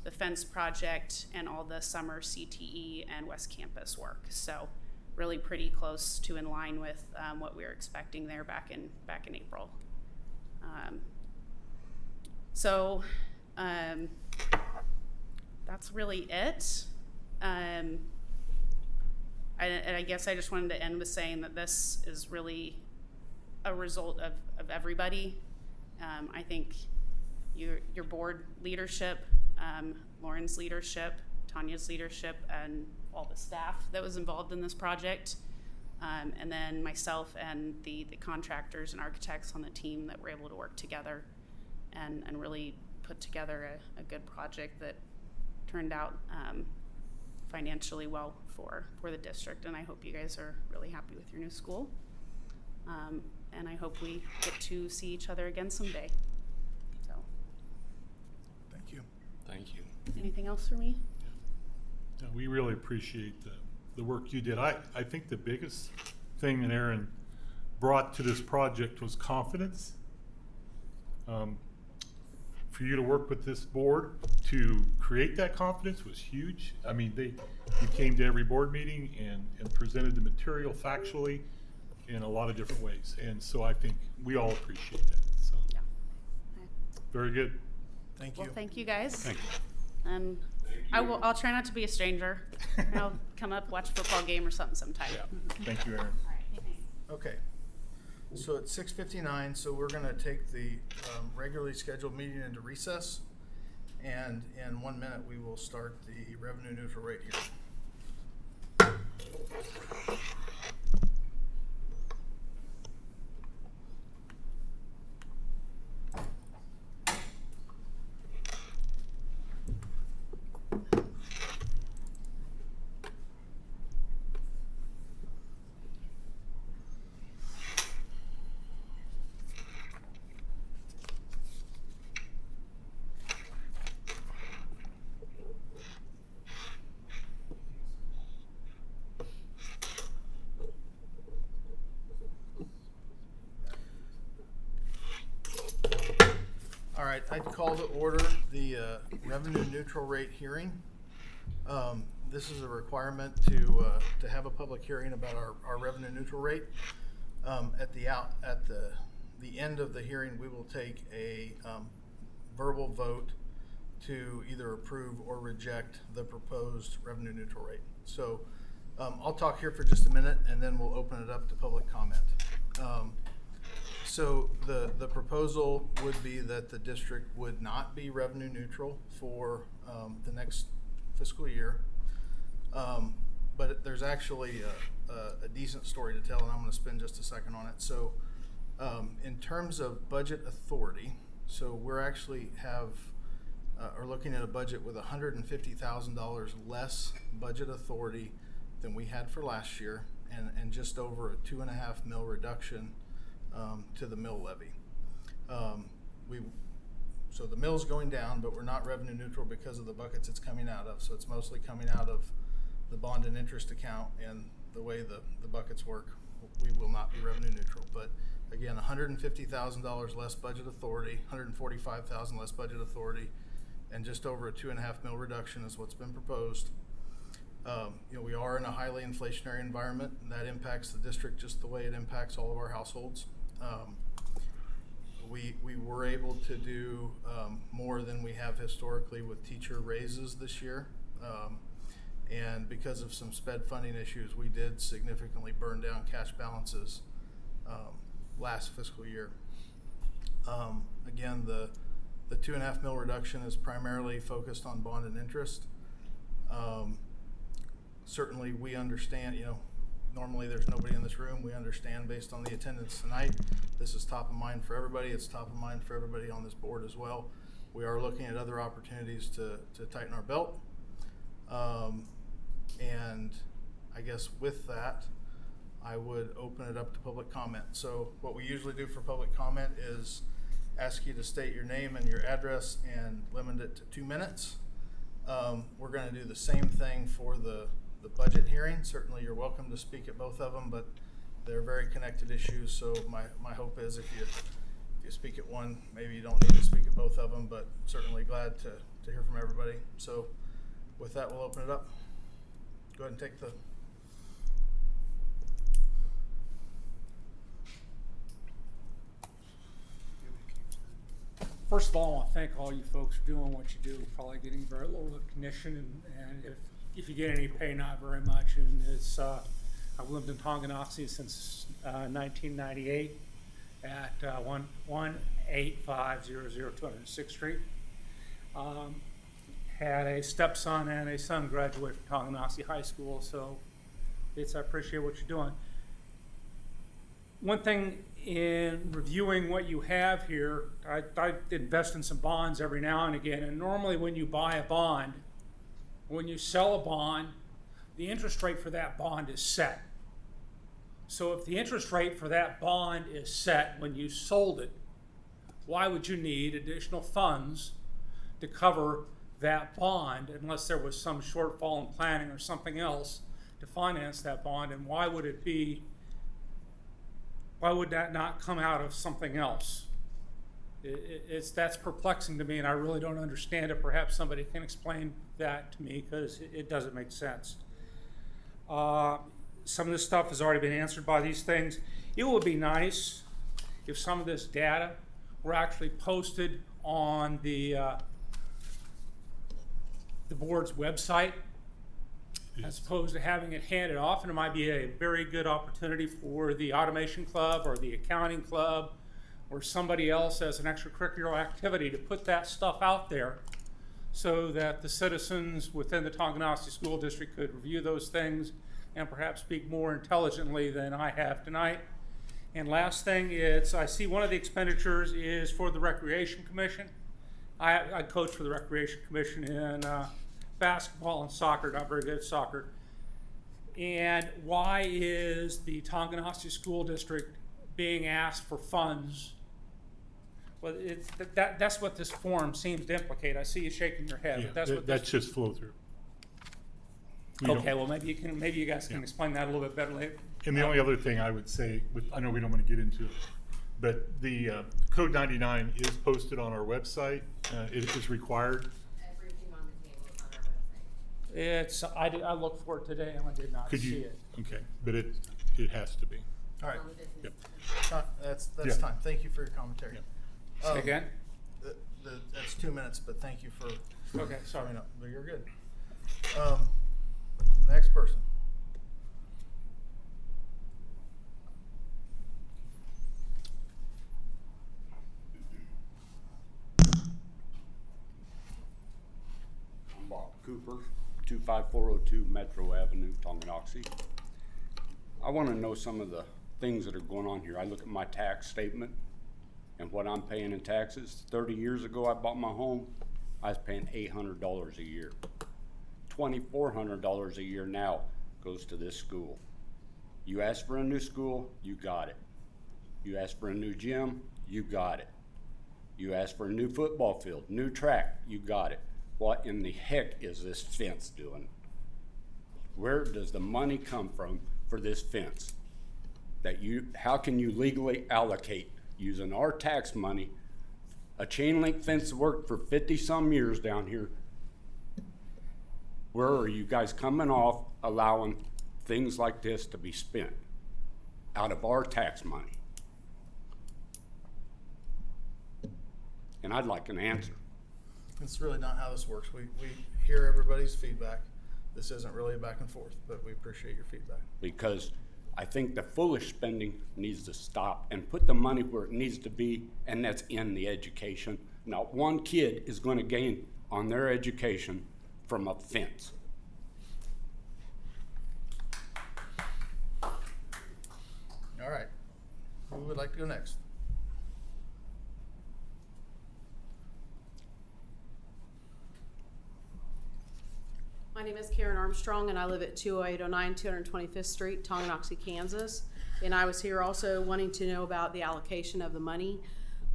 the fence project, and all the summer CTE and West Campus work. So really pretty close to in line with what we were expecting there back in April. That's really it. And I guess I just wanted to end with saying that this is really a result of everybody. I think your board leadership, Lauren's leadership, Tanya's leadership, and all the staff that was involved in this project, and then myself and the contractors and architects on the team that were able to work together and really put together a good project that turned out financially well for the district. And I hope you guys are really happy with your new school. And I hope we get to see each other again someday. So, Thank you. Thank you. anything else for me? Yeah, we really appreciate the work you did. I think the biggest thing that Aaron brought to this project was confidence. For you to work with this board to create that confidence was huge. I mean, you came to every board meeting and presented the material factually in a lot of different ways. And so I think we all appreciate that. So Yeah. very good. Thank you. Well, thank you guys. Thank you. And I'll try not to be a stranger. I'll come up, watch a football game or something sometime. Yeah. Thank you, Aaron. All right, thanks. Okay. So it's 6:59, so we're gonna take the regularly scheduled meeting into recess. And in 1 minute, we will start the revenue neutral rate here. right, I'd call to order the revenue neutral rate hearing. This is a requirement to have a public hearing about our revenue neutral rate. At the end of the hearing, we will take a verbal vote to either approve or reject the proposed revenue neutral rate. So I'll talk here for just a minute, and then we'll open it up to public comment. So the proposal would be that the district would not be revenue neutral for the next fiscal year. But there's actually a decent story to tell, and I'm going to spend just a second on it. So in terms of budget authority, so we're actually are looking at a budget with $150,000 less budget authority than we had for last year, and just over a 2.5 mil reduction to the mill levy. So the mill's going down, but we're not revenue neutral because of the buckets it's coming out of. So it's mostly coming out of the bond and interest account, and the way the buckets work, we will not be revenue neutral. But again, $150,000 less budget authority, $145,000 less budget authority, and just over a 2.5 mil reduction is what's been proposed. We are in a highly inflationary environment, and that impacts the district just the way it impacts all of our households. We were able to do more than we have historically with teacher raises this year. And because of some sped funding issues, we did significantly burn down cash balances last fiscal year. Again, the 2.5 mil reduction is primarily focused on bond and interest. Certainly we understand, normally there's nobody in this room. We understand based on the attendance tonight, this is top of mind for everybody. It's top of mind for everybody on this board as well. We are looking at other opportunities to tighten our belt. And I guess with that, I would open it up to public comment. So what we usually do for public comment is ask you to state your name and your address and limit it to 2 minutes. We're going to do the same thing for the budget hearing. Certainly you're welcome to speak at both of them, but they're very connected issues. So my hope is if you speak at one, maybe you don't need to speak at both of them, but certainly glad to hear from everybody. So with that, we'll open it up. Go ahead and take the. First of all, I want to thank all you folks for doing what you do. Probably getting very little recognition, and if you get any pay, not very much. And it's I've lived in Tonganoxie since 1998 at 18500 206th Street. Had a stepson and a son graduate from Tonganoxie High School, so I appreciate what you're doing. One thing in reviewing what you have here, I invest in some bonds every now and again, and normally when you buy a bond, when you sell a bond, the interest rate for that bond is set. So if the interest rate for that bond is set when you sold it, why would you need additional funds to cover that bond unless there was some shortfall in planning or something else to finance that bond? And why would that not come out of something else? That's perplexing to me, and I really don't understand it. Perhaps somebody can explain that to me, because it doesn't make sense. Some of this stuff has already been answered by these things. It would be nice if some of this data were actually posted on the board's website, as opposed to having it handed off. And it might be a very good opportunity for the automation club or the accounting club or somebody else as an extracurricular activity to put that stuff out there so that the citizens within the Tonganoxie School District could review those things and perhaps speak more intelligently than I have tonight. And last thing is, I see one of the expenditures is for the Recreation Commission. I coach for the Recreation Commission in basketball and soccer, not very good at soccer. And why is the Tonganoxie School District being asked for funds? Well, that's what this form seems to implicate. I see you shaking your head. Yeah, but that's what that's just flow through. Okay, well maybe you guys can explain that a little bit better later. And the only other thing I would say, I know we don't want to get into But the Code 99 is posted on our website. It is required. Everything on the table is on our website. I looked for it today and I did not Could see you? it. Okay, but it has to be. All right, On the business. Yep. that's Yeah. time. Thank you for your commentary. Say again? That's 2 minutes, but thank you for. Okay, sorry. No, but you're good. Next person. I'm Bob Cooper, 25402 Metro Avenue, Tonganoxie. I want to know some of the things that are going on here. I look at my tax statement and what I'm paying in taxes. 30 years ago, I bought my home. I was paying $800 a year. $2,400 a year now goes to this school. You ask for a new school, you got it. You ask for a new gym, you got it. You ask for a new football field, new track, you got it. What in the heck is this fence doing? Where does the money come from for this fence? How can you legally allocate using our tax money? A chain link fence worked for 50 some years down here. Where are you guys coming off allowing things like this to be spent out of our tax money? And I'd like an answer. It's really not how this works. We hear everybody's feedback. This isn't really a back and forth, but we appreciate your feedback. Because I think the foolish spending needs to stop and put the money where it needs to be, and that's in the education. Not one kid is going to gain on their education from a fence. All right. Who would like to go next? My name is Karen Armstrong, and I live at 20809 225th Street, Tonganoxie, Kansas. And I was here also wanting to know about the allocation of the money.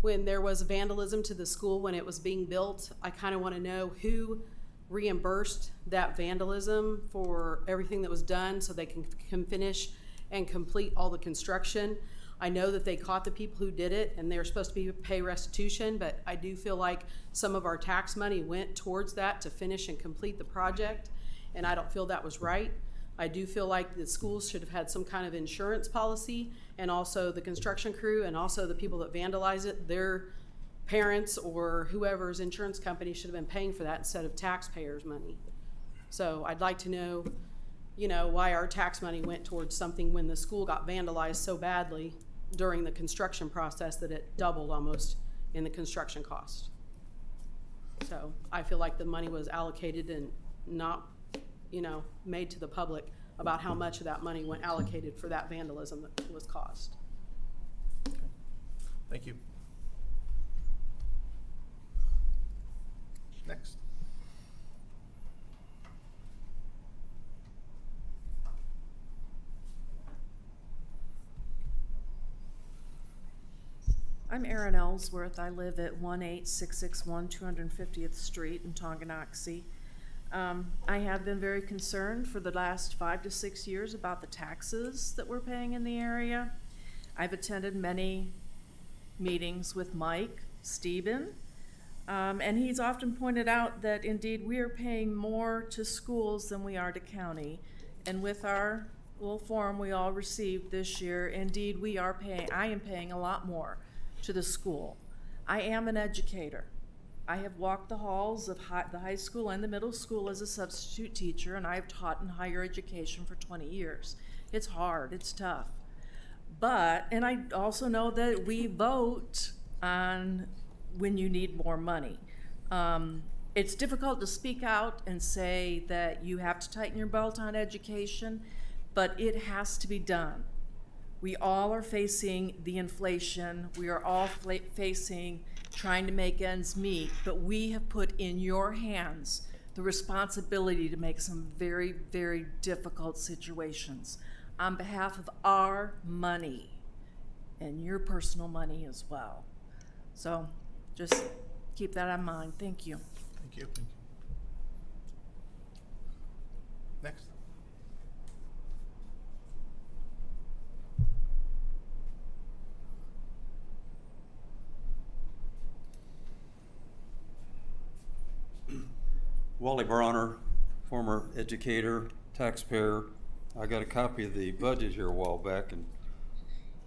When there was vandalism to the school when it was being built, I kind of want to know who reimbursed that vandalism for everything that was done so they can finish and complete all the construction. I know that they caught the people who did it and they're supposed to pay restitution, but I do feel like some of our tax money went towards that to finish and complete the project, and I don't feel that was right. I do feel like the schools should have had some kind of insurance policy, and also the construction crew and also the people that vandalize it, their parents or whoever's insurance company should have been paying for that instead of taxpayers' money. So I'd like to know, why our tax money went towards something when the school got vandalized so badly during the construction process that it doubled almost in the construction cost. So I feel like the money was allocated and not, made to the public about how much of that money went allocated for that vandalism that was caused. Thank you. Next. I'm Erin Ellsworth. I live at 18661 250th Street in Tonganoxie. I have been very concerned for the last 5 to 6 years about the taxes that we're paying in the area. I've attended many meetings with Mike Steben, and he's often pointed out that indeed we are paying more to schools than we are to county. And with our little form we all received this year, indeed I am paying a lot more to the school. I am an educator. I have walked the halls of the high school and the middle school as a substitute teacher, and I've taught in higher education for 20 years. It's hard, it's tough. And I also know that we vote on when you need more money. It's difficult to speak out and say that you have to tighten your belt on education, but it has to be done. We all are facing the inflation. We are all facing trying to make ends meet, but we have put in your hands the responsibility to make some very, very difficult situations on behalf of our money and your personal money as well. So just keep that in mind. Thank you. Thank you. Next. Wally Bronner, former educator, taxpayer. I got a copy of the budget here a while back, and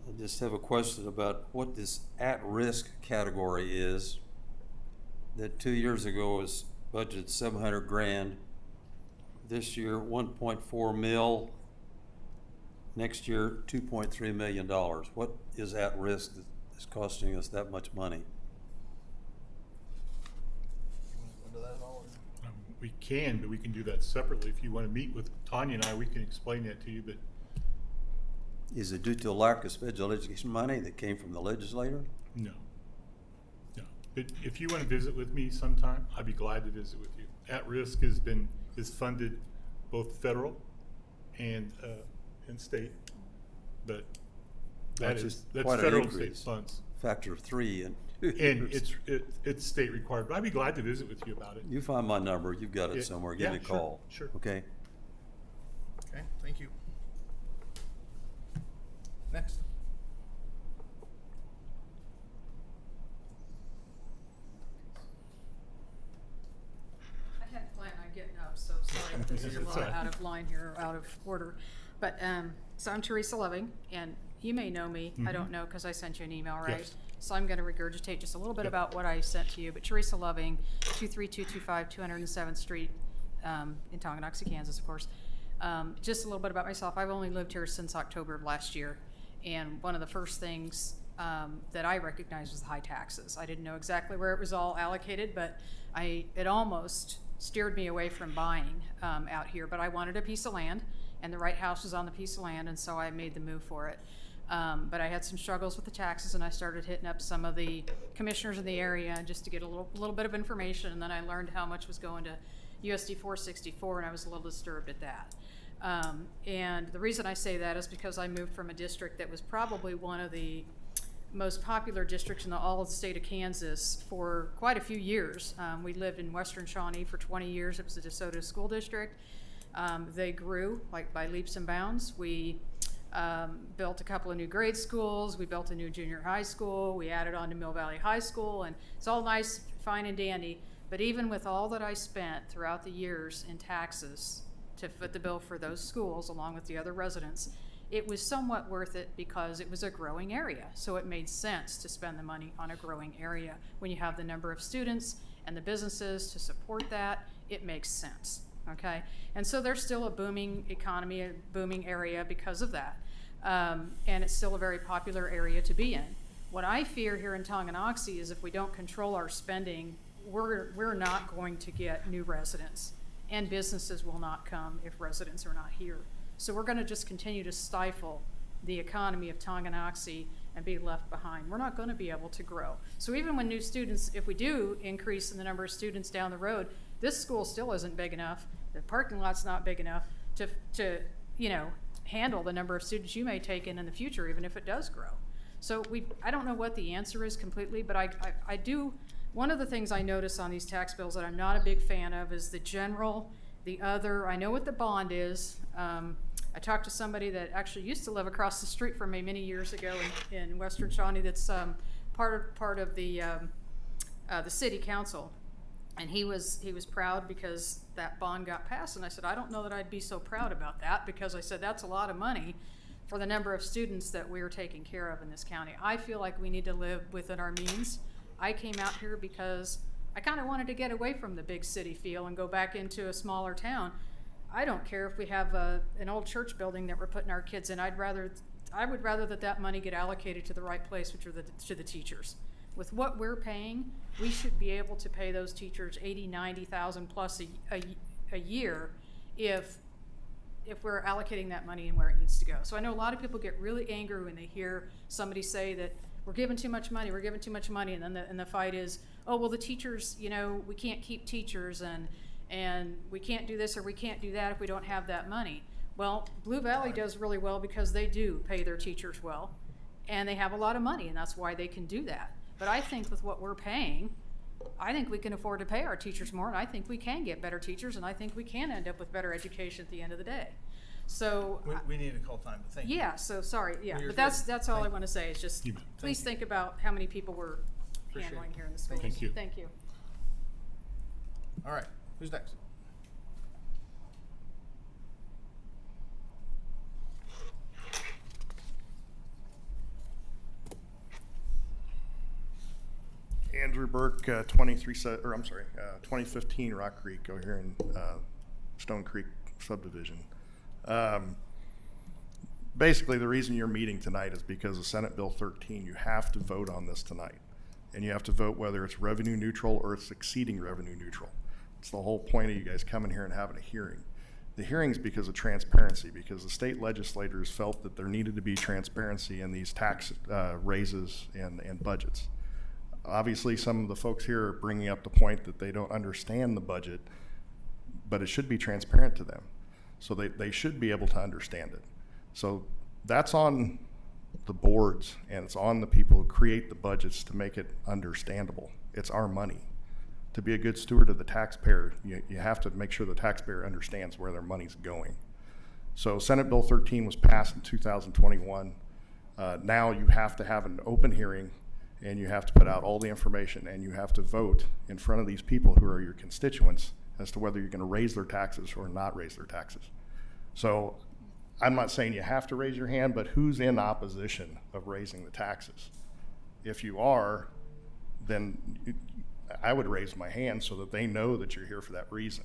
I just have a question about what this at-risk category is. That 2 years ago was budgeted 700 grand. This year, 1.4 mil. Next year, $2.3 million. What is at risk that is costing us that much money? Go into that at all, or- We can, but we can do that separately. If you want to meet with Tanya and I, we can explain that to you, but Is it due to a lack of special education money that came from the legislator? no. No. But if you want to visit with me sometime, I'd be glad to visit with you. At-risk is funded both federal and state, but that's quite an federal and state increase. funds. Factor of 3 in 2 And years. it's state required, but I'd be glad to visit with you about it. You find my number, you've got it Yeah, somewhere, give me a yeah, sure, call. sure. Okay? Okay, thank you. Next. I hadn't planned on getting up, so sorry if this is a It's little all right. out of line here, or out of order. But, so I'm Teresa Loving, and you may know me, I don't know, because I sent you an email, right? Yes. So I'm gonna regurgitate just a little bit Yep. about what I sent to you, but Teresa Loving, 23225 207th Street, in Tonganoxie, Kansas, of course. Just a little bit about myself, I've only lived here since October of last year, and one of the first things that I recognized was the high taxes. I didn't know exactly where it was all allocated, but it almost steered me away from buying out here, but I wanted a piece of land, and the right house was on the piece of land, and so I made the move for it. But I had some struggles with the taxes, and I started hitting up some of the commissioners in the area just to get a little bit of information, and then I learned how much was going to USD 464, and I was a little disturbed at that. And the reason I say that is because I moved from a district that was probably one of the most popular districts in all of the state of Kansas for quite a few years. We lived in Western Shawnee for 20 years. It was a DeSoto school district. They grew like by leaps and bounds. We built a couple of new grade schools. We built a new junior high school. We added on to Mill Valley High School, and it's all nice, fine, and dandy. But even with all that I spent throughout the years in taxes to foot the bill for those schools, along with the other residents, it was somewhat worth it because it was a growing area. So it made sense to spend the money on a growing area. When you have the number of students and the businesses to support that, it makes sense, okay? And so there's still a booming economy, a booming area because of that. And it's still a very popular area to be in. What I fear here in Tonganoxie is if we don't control our spending, we're not going to get new residents, and businesses will not come if residents are not here. So we're gonna just continue to stifle the economy of Tonganoxie and be left behind. We're not gonna be able to grow. So even when new students, if we do increase in the number of students down the road, this school still isn't big enough, the parking lot's not big enough to handle the number of students you may take in the future, even if it does grow. So I don't know what the answer is completely, but I do, one of the things I notice on these tax bills that I'm not a big fan of is the general, the other, I know what the bond is. I talked to somebody that actually used to live across the street from me many years ago in Western Shawnee that's part of the city council. And he was proud because that bond got passed. And I said, I don't know that I'd be so proud about that, because I said that's a lot of money for the number of students that we're taking care of in this county. I feel like we need to live within our means. I came out here because I kind of wanted to get away from the big city feel and go back into a smaller town. I don't care if we have an old church building that we're putting our kids in. I would rather that money get allocated to the right place, which are to the teachers. With what we're paying, we should be able to pay those teachers $80,000-$90,000 plus a year if we're allocating that money and where it needs to go. So I know a lot of people get really angry when they hear somebody say that we're giving too much money, and then the fight is, oh well, the teachers, we can't keep teachers, and we can't do this or we can't do that if we don't have that money. Well, Blue Valley does really well because they do pay their teachers well, and they have a lot of money, and that's why they can do that. But I think with what we're paying, I think we can afford to pay our teachers more, and I think we can get better teachers, and I think we can end up with better education at the end of the day. So We need to call time, but thank you. yeah, so sorry, yeah, No, you're but that's good. all I Thank want to say is just You bet. please Thank think about how many people we're Appreciate handling it. here in the schools. Thank you. Thank you. All right, who's next? Andrew Burke, 2015 Rock Creek over here in Stone Creek subdivision. Basically, the reason you're meeting tonight is because of Senate Bill 13. You have to vote on this tonight. And you have to vote whether it's revenue neutral or it's exceeding revenue neutral. It's the whole point of you guys coming here and having a hearing. The hearing's because of transparency, because the state legislators felt that there needed to be transparency in these tax raises and budgets. Obviously, some of the folks here are bringing up the point that they don't understand the budget, but it should be transparent to them. So they should be able to understand it. So that's on the boards, and it's on the people who create the budgets to make it understandable. It's our money. To be a good steward of the taxpayer, you have to make sure the taxpayer understands where their money's going. So Senate Bill 13 was passed in 2021. Now you have to have an open hearing, and you have to put out all the information, and you have to vote in front of these people who are your constituents as to whether you're going to raise their taxes or not raise their taxes. So I'm not saying you have to raise your hand, but who's in opposition of raising the taxes? If you are, then I would raise my hand so that they know that you're here for that reason.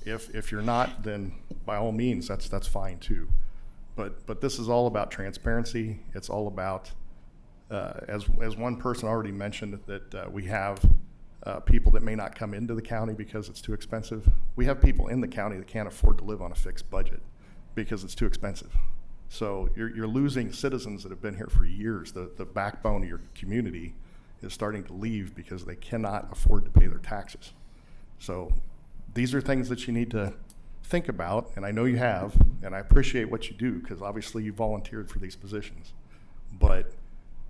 If you're not, then by all means, that's fine too. But this is all about transparency. It's all about, as one person already mentioned, that we have people that may not come into the county because it's too expensive. We have people in the county that can't afford to live on a fixed budget because it's too expensive. So you're losing citizens that have been here for years. The backbone of your community is starting to leave because they cannot afford to pay their taxes. So these are things that you need to think about, and I know you have, and I appreciate what you do because obviously you volunteered for these positions. But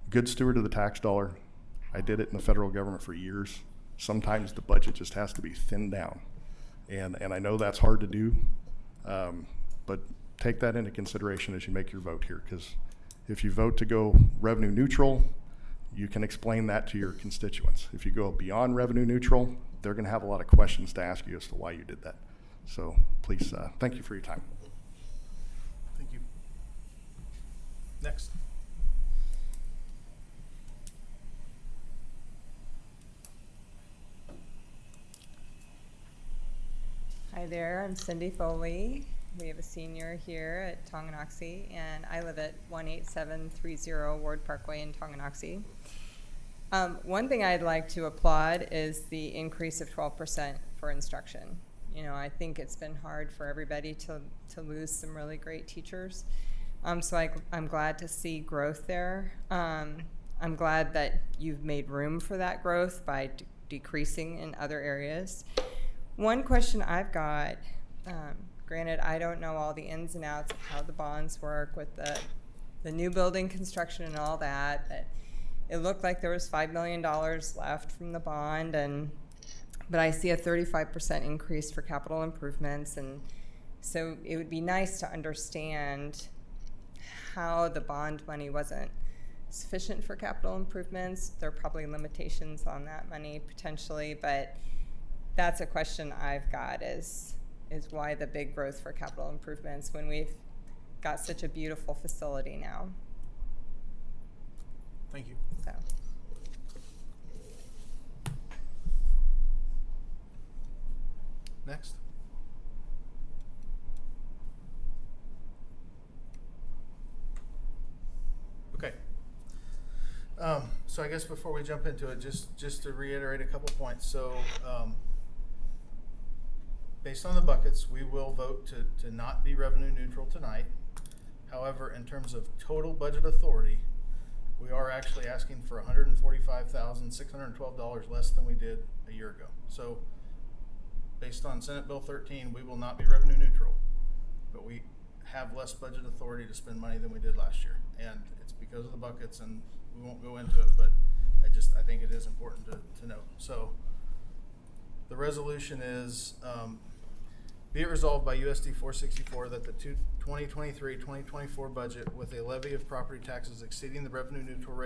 good steward of the tax dollar. I did it in the federal government for years. Sometimes the budget just has to be thinned down, and I know that's hard to do. But take that into consideration as you make your vote here, because if you vote to go revenue neutral, you can explain that to your constituents. If you go beyond revenue neutral, they're going to have a lot of questions to ask you as to why you did that. So please, thank you for your time. Thank you. Next. Hi there, I'm Cindy Foley. We have a senior here at Tonganoxie, and I live at 18730 Ward Parkway in Tonganoxie. One thing I'd like to applaud is the increase of 12% for instruction. You know, I think it's been hard for everybody to lose some really great teachers. So I'm glad to see growth there. I'm glad that you've made room for that growth by decreasing in other areas. One question I've got, granted, I don't know all the ins and outs of how the bonds work with the new building construction and all that, but it looked like there was $5 million left from the bond, but I see a 35% increase for capital improvements, and so it would be nice to understand how the bond money wasn't sufficient for capital improvements. There are probably limitations on that money potentially, but that's a question I've got is why the big growth for capital improvements when we've got such a beautiful facility now. Thank you. So. Next. Okay. So I guess before we jump into it, just to reiterate a couple points. So based on the buckets, we will vote to not be revenue neutral tonight. However, in terms of total budget authority, we are actually asking for $145,612 less than we did a year ago. So based on Senate Bill 13, we will not be revenue neutral, but we have less budget authority to spend money than we did last year. And it's because of the buckets, and we won't go into it, but I think it is important to note. So the resolution is, be it resolved by USD 464 that the 2023-2024 budget with a levy of property taxes exceeding the revenue neutral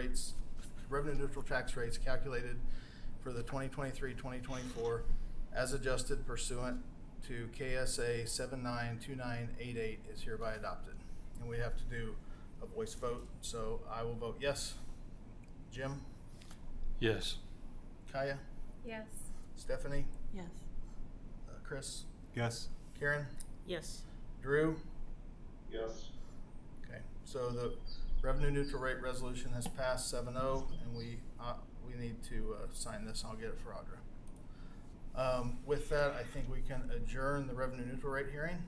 tax rates calculated for the 2023-2024 as adjusted pursuant to KSA 792988 is hereby adopted. And we have to do a voice vote. So I will vote yes. Jim? Yes. Kaya, Yes. Stephanie, Yes. Chris, Yes. Karen, Yes. Drew. Yes. Okay, so the revenue neutral rate resolution has passed 7-0, and we need to sign this. I'll get it for Audra. With that, I think we can adjourn the revenue neutral rate hearing,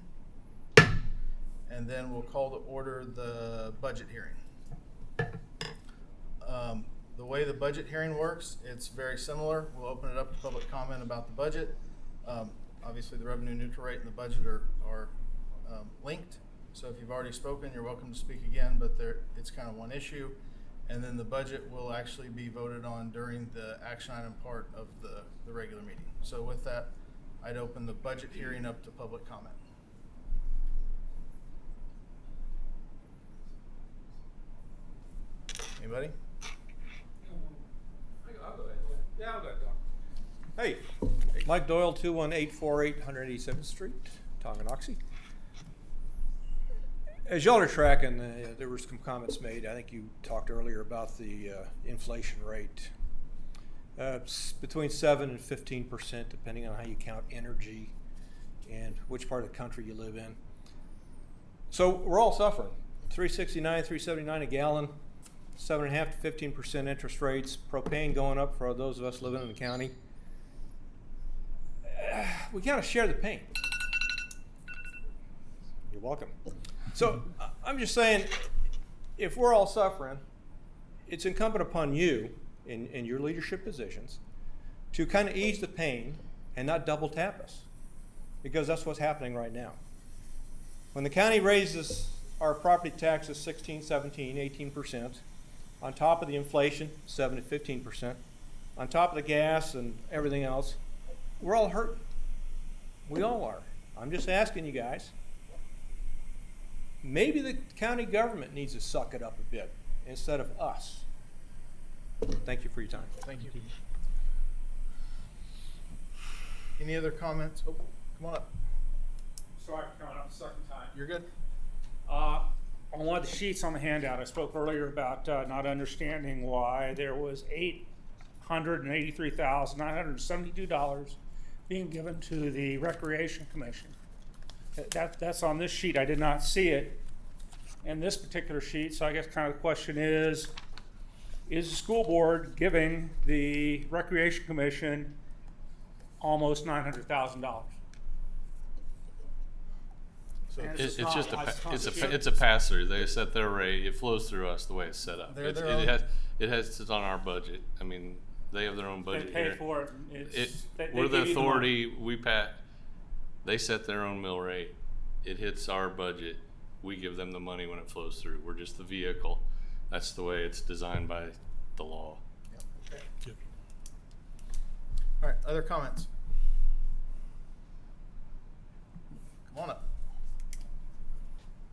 and then we'll call to order the budget hearing. The way the budget hearing works, it's very similar. We'll open it up to public comment about the budget. Obviously, the revenue neutral rate and the budget are linked. So if you've already spoken, you're welcome to speak again, but it's kind of one issue. And then the budget will actually be voted on during the action item part of the regular meeting. So with that, I'd open the budget hearing up to public comment. Anybody? I'll go ahead. Yeah, I'll go ahead, Doc. Hey, Mike Doyle, 21848 187th Street, Tonganoxie. As y'all are tracking, there were some comments made. I think you talked earlier about the inflation rate. It's between 7 and 15%, depending on how you count energy and which part of the country you live in. So we're all suffering. $3.69, $3.79 a gallon, 7.5 to 15% interest rates, propane going up for those of us living in the county. We gotta share the pain. You're welcome. So I'm just saying, if we're all suffering, it's incumbent upon you in your leadership positions to kind of ease the pain and not double tap us, because that's what's happening right now. When the county raises our property taxes 16, 17, 18%, on top of the inflation, 7 to 15%, on top of the gas and everything else, we're all hurting. We all are. I'm just asking you guys, maybe the county government needs to suck it up a bit instead of us. Thank you for your time. Thank you. Any other comments? Oh, come on up. Sorry for coming up the second time. You're good. On one of the sheets on the handout, I spoke earlier about not understanding why there was $883,972 being given to the Recreation Commission. That's on this sheet. I did not see it in this particular sheet, so I guess kind of the question is the school board giving the Recreation Commission almost $900,000? So It's a pass through. They set their rate. It flows through us the way it's set up. It's on our budget. I mean, they have their own budget They pay here. for it. We're the authority. They set their own mill rate. It hits our budget. We give them the money when it flows through. We're just the vehicle. That's the way it's designed by the law. Okay. All right, other comments? Come on up.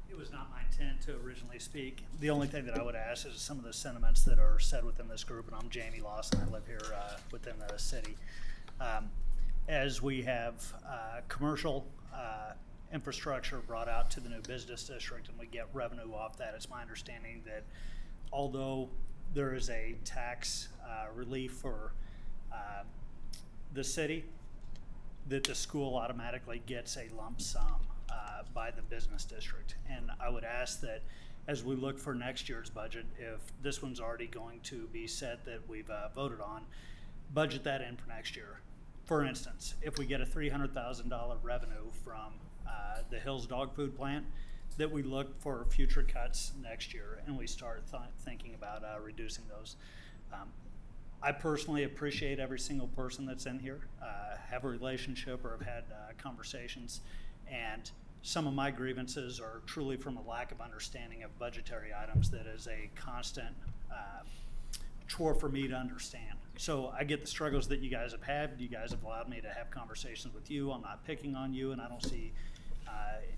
It was not my intent to originally speak. The only thing that I would ask is some of the sentiments that are said within this group, and I'm Jamie Lawson, I live here within the city. As we have commercial infrastructure brought out to the new business district and we get revenue off that, it's my understanding that although there is a tax relief for the city, that the school automatically gets a lump sum by the business district. And I would ask that as we look for next year's budget, if this one's already going to be set that we've voted on, budget that in for next year. For instance, if we get a $300,000 revenue from the Hills Dog Food Plant, that we look for future cuts next year and we start thinking about reducing those. I personally appreciate every single person that's in here, have a relationship or have had conversations, and some of my grievances are truly from a lack of understanding of budgetary items that is a constant chore for me to understand. So I get the struggles that you guys have had. You guys have allowed me to have conversations with you. I'm not picking on you, and I don't see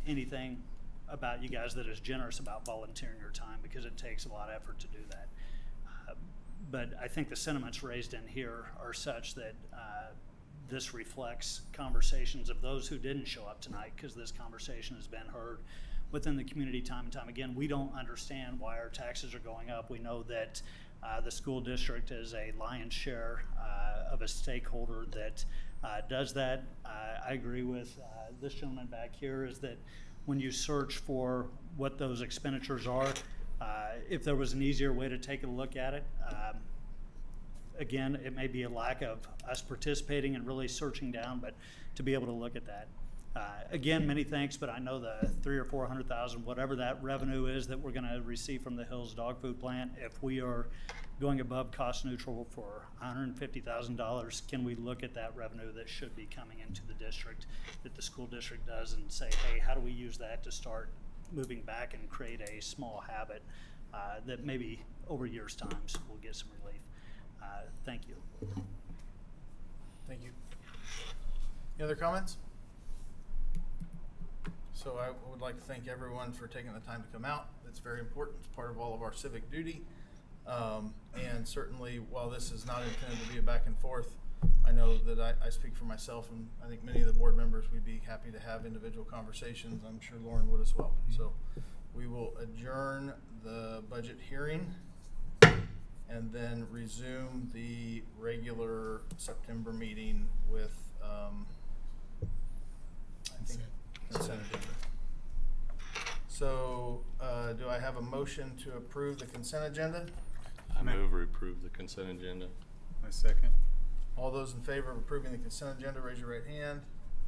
anything about you guys that is generous about volunteering your time, because it takes a lot of effort to do that. But I think the sentiments raised in here are such that this reflects conversations of those who didn't show up tonight, because this conversation has been heard within the community time and time again. We don't understand why our taxes are going up. We know that the school district is a lion's share of a stakeholder that does that. I agree with this gentleman back here, is that when you search for what those expenditures are, if there was an easier way to take a look at it, again, it may be a lack of us participating and really searching down, but to be able to look at that. Again, many thanks, but I know the $300,000 or $400,000, whatever that revenue is that we're going to receive from the Hills Dog Food Plant, if we are going above cost neutral for $150,000, can we look at that revenue that should be coming into the district, that the school district does, and say, hey, how do we use that to start moving back and create a small habit that maybe over years' times will get some relief. Thank you. Thank you. Any other comments? So I would like to thank everyone for taking the time to come out. It's very important. It's part of all of our civic duty. And certainly, while this is not intended to be a back and forth, I know that I speak for myself, and I think many of the board members would be happy to have individual conversations. I'm sure Lauren would as well. So we will adjourn the budget hearing and then resume the regular September meeting with, I think, consent agenda. So do I have a motion to approve the consent agenda? I move we approve the consent agenda. My second. All those in favor of approving the consent agenda, raise your right hand.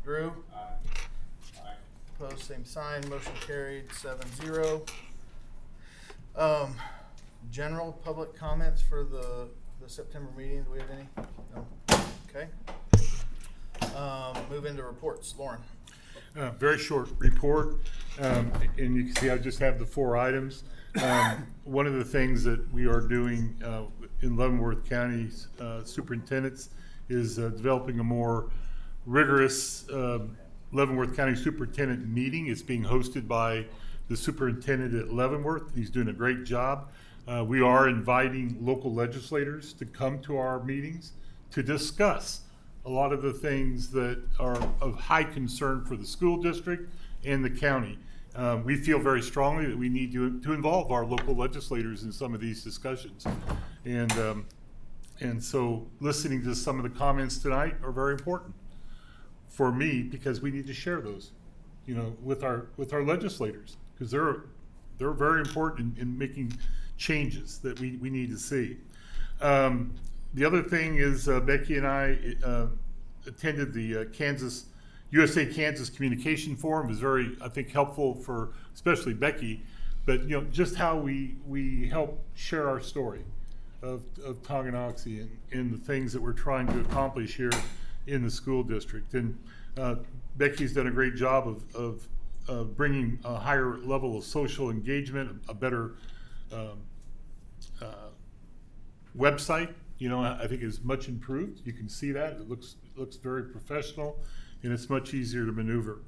Drew? Aye. Opposed, same sign. Motion carried 7-0. General public comments for the September meeting. Do we have any? No. Okay. Move into reports. Lauren? Very short report, and you can see I just have the 4 items. One of the things that we are doing in Leavenworth County's superintendents is developing a more rigorous Leavenworth County superintendent meeting. It's being hosted by the superintendent at Leavenworth. He's doing a great job. We are inviting local legislators to come to our meetings to discuss a lot of the things that are of high concern for the school district and the county. We feel very strongly that we need to involve our local legislators in some of these discussions. And so listening to some of the comments tonight are very important for me, because we need to share those, with our legislators, because they're very important in making changes that we need to see. The other thing is Becky and I attended the USA Kansas Communication Forum. It was very, I think, helpful for especially Becky, but just how we help share our story of Tonganoxie and the things that we're trying to accomplish here in the school district. And Becky's done a great job of bringing a higher level of social engagement, a better website. I think is much improved. You can see that it looks very professional, and it's much easier to maneuver.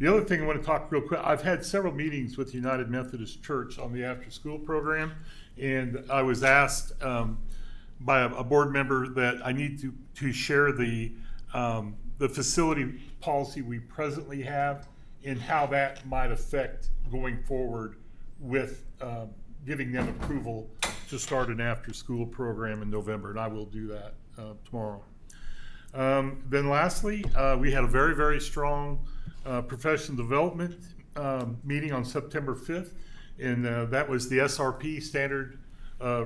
The other thing I want to talk real quick, I've had several meetings with United Methodist Church on the after-school program, and I was asked by a board member that I need to share the facility policy we presently have and how that might affect going forward with giving them approval to start an after-school program in November, and I will do that tomorrow. Then lastly, we had a very, very strong professional development meeting on September 5th, and that was the SRP Standard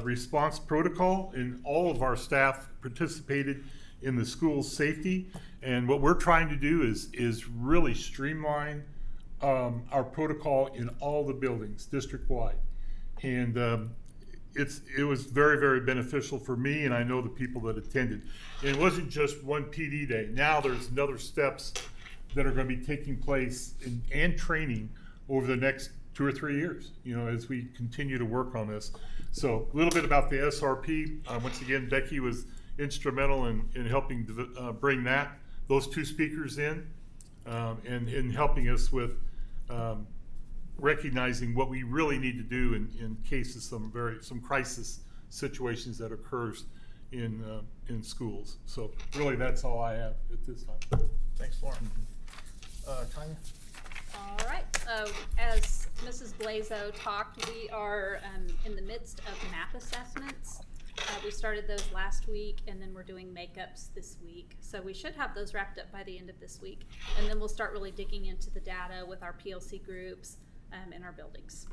Response Protocol, and all of our staff participated in the school safety. And what we're trying to do is really streamline our protocol in all the buildings district-wide. And it was very, very beneficial for me, and I know the people that attended. And it wasn't just one PD day. Now there's another steps that are going to be taking place and training over the next 2 or 3 years, as we continue to work on this. So a little bit about the SRP. Once again, Becky was instrumental in helping bring those 2 speakers in, and in helping us with recognizing what we really need to do in cases, some crisis situations that occurs in schools. So really, that's all I have at this time. Thanks, Lauren. Tanya? All right. As Mrs. Blazo talked, we are in the midst of MAP assessments. We started those last week, and then we're doing makeups this week. So we should have those wrapped up by the end of this week. And then we'll start really digging into the data with our PLC groups in our buildings.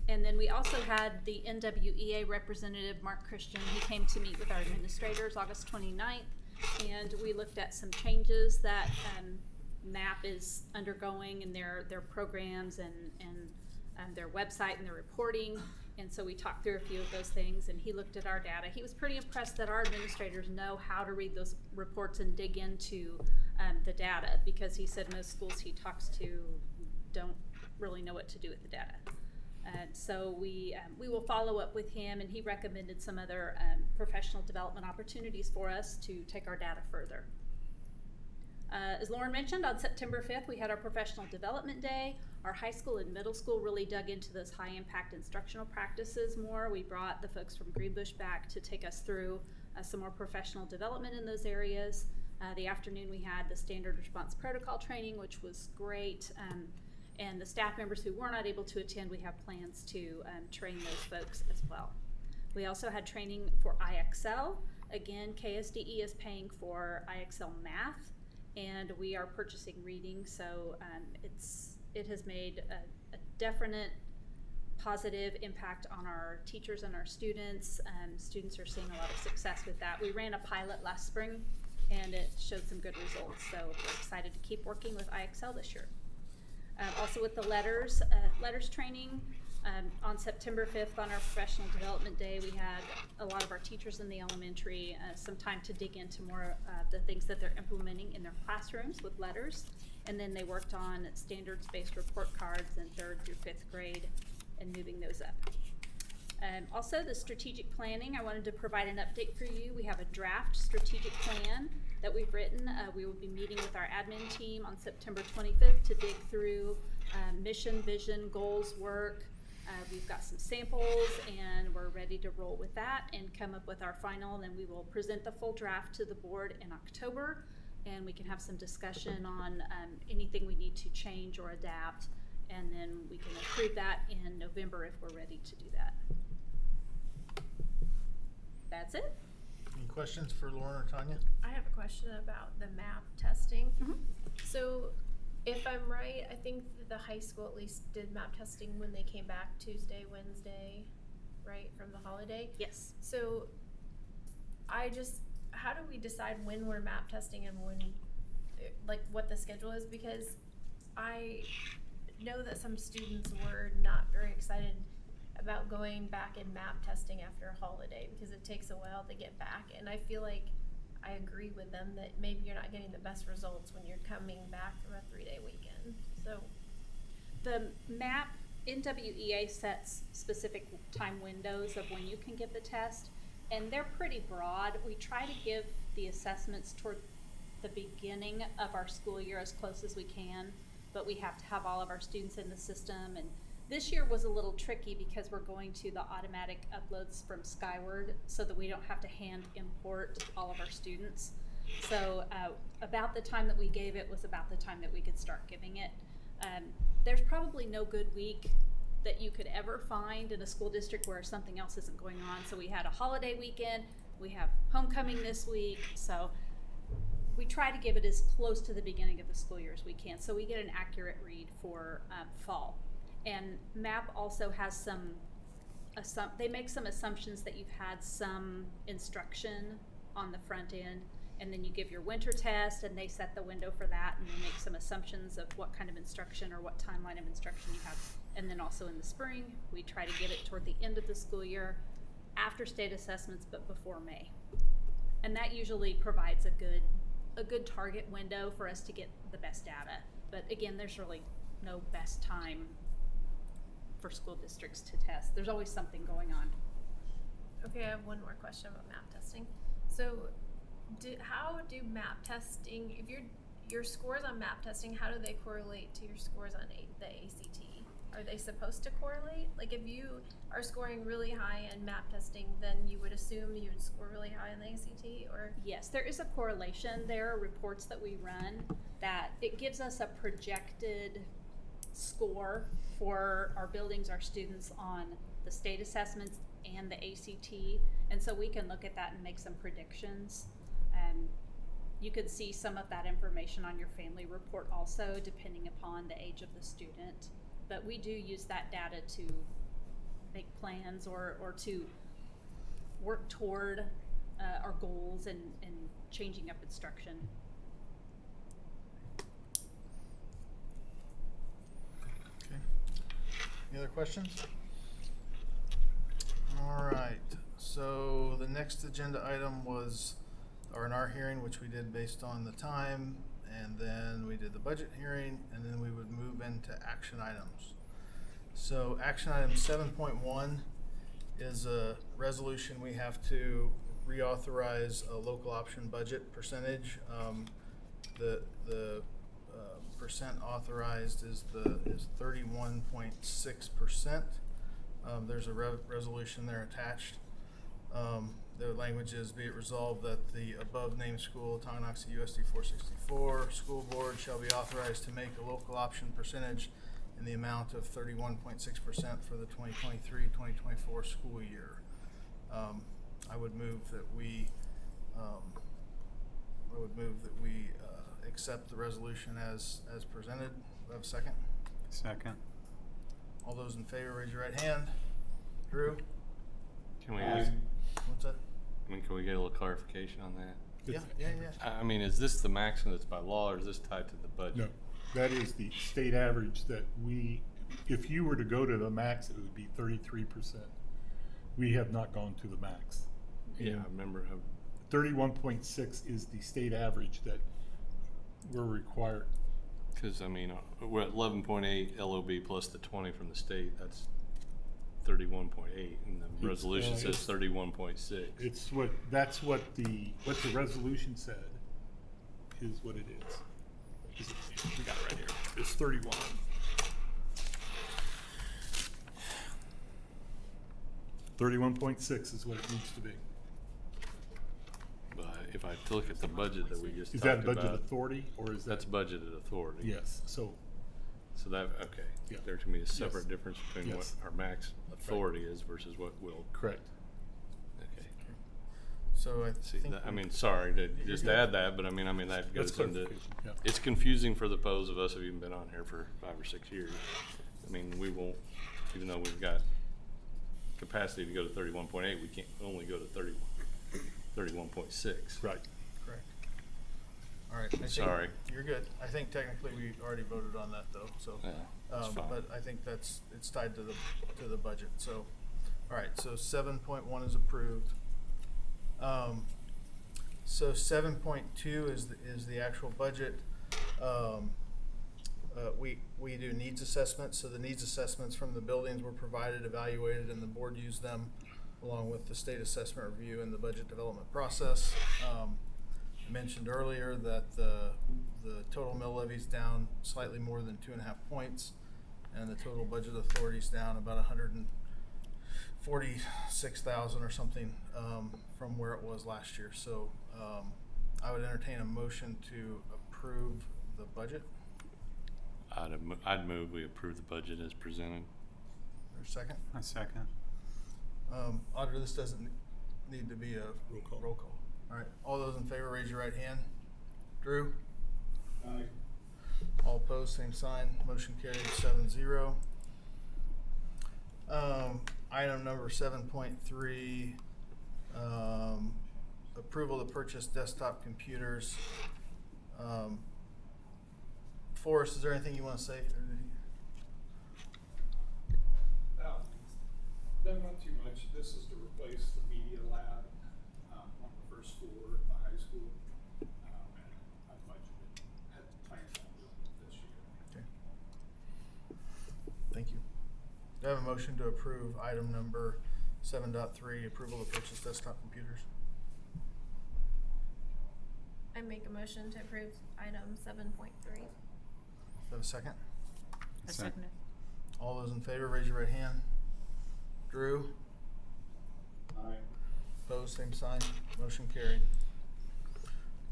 And then we also had the NWEA representative, Mark Christian. He came to meet with our administrators August 29th, and we looked at some changes that MAP is undergoing in their programs and their website and their reporting. And so we talked through a few of those things, and he looked at our data. He was pretty impressed that our administrators know how to read those reports and dig into the data, because he said most schools he talks to don't really know what to do with the data. So we will follow up with him, and he recommended some other professional development opportunities for us to take our data further. As Lauren mentioned, on September 5th, we had our Professional Development Day. Our high school and middle school really dug into those high-impact instructional practices more. We brought the folks from Greenbush back to take us through some more professional development in those areas. The afternoon, we had the standard response protocol training, which was great. And the staff members who were not able to attend, we have plans to train those folks as well. We also had training for IXL. Again, KSDE is paying for IXL math, and we are purchasing reading, so it has made a definite positive impact on our teachers and our students. Students are seeing a lot of success with that. We ran a pilot last spring, and it showed some good results, so we're excited to keep working with IXL this year. Also with the letters training, on September 5th on our Professional Development Day, we had a lot of our teachers in the elementary some time to dig into more the things that they're implementing in their classrooms with letters. And then they worked on standards-based report cards in 3rd through 5th grade and moving those up. Also, the strategic planning, I wanted to provide an update for you. We have a draft strategic plan that we've written. We will be meeting with our admin team on September 25th to dig through mission, vision, goals, work. We've got some samples, and we're ready to roll with that and come up with our final. Then we will present the full draft to the board in October, and we can have some discussion on anything we need to change or adapt, and then we can approve that in November if we're ready to do that. That's it. Any questions for Lauren or Tanya? I have a question about the MAP testing. So if I'm right, I think that the high school at least did MAP testing when they came back Tuesday, Wednesday, right, from the holiday? Yes. So how do we decide when we're MAP testing and when, like, what the schedule is? Because I know that some students were not very excited about going back and MAP testing after a holiday because it takes a while to get back. And I feel like I agree with them that maybe you're not getting the best results when you're coming back from a 3-day weekend. So the MAP, NWEA sets specific time windows of when you can give the test, and they're pretty broad. We try to give the assessments toward the beginning of our school year as close as we can, but we have to have all of our students in the system. And this year was a little tricky because we're going to the automatic uploads from Skyward so that we don't have to hand import all of our students. So about the time that we gave it was about the time that we could start giving it. There's probably no good week that you could ever find in a school district where something else isn't going on. So we had a holiday weekend, we have homecoming this week, so we try to give it as close to the beginning of the school year as we can so we get an accurate read for fall. And MAP also has they make some assumptions that you've had some instruction on the front end, and then you give your winter test and they set the window for that, and they make some assumptions of what kind of instruction or what timeline of instruction you have. And then also in the spring, we try to get it toward the end of the school year after state assessments but before May. And that usually provides a good target window for us to get the best data. But again, there's really no best time for school districts to test. There's always something going on. Okay, I have one more question about MAP testing. So how do MAP testing, if your scores on MAP testing, how do they correlate to your scores on the ACT? Are they supposed to correlate? Like if you are scoring really high in MAP testing, then you would assume you would score really high in the ACT, or? Yes, there is a correlation. There are reports that we run that it gives us a projected score for our buildings, our students on the state assessments and the ACT, And so we can look at that and make some predictions. You could see some of that information on your family report also, depending upon the age of the student. But we do use that data to make plans or to work toward our goals and changing up instruction. Okay. Any other questions? All right, so the next agenda item was R&R hearing, which we did based on the time, and then we did the budget hearing, and then we would move into action items. So action item 7.1 is a resolution. We have to reauthorize a local option budget percentage. The percent authorized is 31.6%. There's a resolution there attached. The language is, be it resolved that the above named school, Tonganoxie USD 464 school board shall be authorized to make a local option percentage in the amount of 31.6% for the 2023-2024 school year. I would move that we accept the resolution as presented. Do I have a second? Second. All those in favor, raise your right hand. Drew? Can we What's that? I mean, can we get a little clarification on that? Yeah. I mean, is this the maximum that's by law, or is this tied to the budget? No, that is the state average that if you were to go to the max, it would be 33%. We have not gone to the max. Yeah, I remember. 31.6 is the state average that we're required. Because, I mean, we're at 11.8 LOB plus the 20 from the state. That's 31.8, and the resolution says 31.6. It's that's what the resolution said is what it is. We got it right here. It's 31. $31.6 is what it needs to be. But if I look at the budget that we just Is talked that budget about, authority, or is that's budgeted authority? Yes. So that okay. Yeah. There can be a separate Yes. difference between Yes. what our max authority is versus what will. correct. Okay. So I See, think. I mean, sorry to You're just good. add that, but I mean that That's goes into. clarification, yeah. It's confusing for the pose of us who've even been on here for 5 or 6 years. I mean, we won't, even though we've got capacity to go to 31.8, we can't only go to 31.6. Right. Correct. All right. I think Sorry. You're good. I think technically we already voted on that though, so. Yeah, that's fine. But I think it's tied to the budget, so. All right, so 7.1 is approved. So 7.2 is the actual budget. We do needs assessments, so the needs assessments from the buildings were provided, evaluated, and the board used them along with the state assessment review and the budget development process. I mentioned earlier that the total mill levy's down slightly more than 2.5 points, and the total budget authority's down about 146,000 or something from where it was last year. So I would entertain a motion to approve the budget. I'd move we approve the budget as presented. Or second? I second. Auditor, this doesn't need to be a roll call. All right, all those in favor, raise your right hand. Drew? Aye. All opposed, same sign. Motion carried 7-0. Item number 7.3, approval to purchase desktop computers. Forrest, is there anything you want to say? Not too much. This is to replace the media lab on the first floor at the high school. And I budgeted, had plans on doing it this year. Okay. Thank you. Do I have a motion to approve item number 7.3, approval to purchase desktop computers? I make a motion to approve item 7.3. Do I have a second? I second it. All those in favor, raise your right hand. Drew? Aye. Opposed, same sign. Motion carried.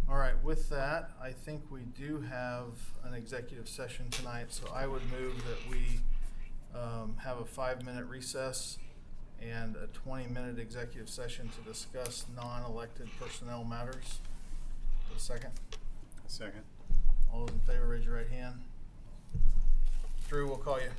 All right, with that, I think we do have an executive session tonight, so I would move that we have a 5-minute recess, and a 20-minute executive session to discuss non-elected personnel matters. A second? Second. All those in favor, raise your right hand. Drew, we'll call you.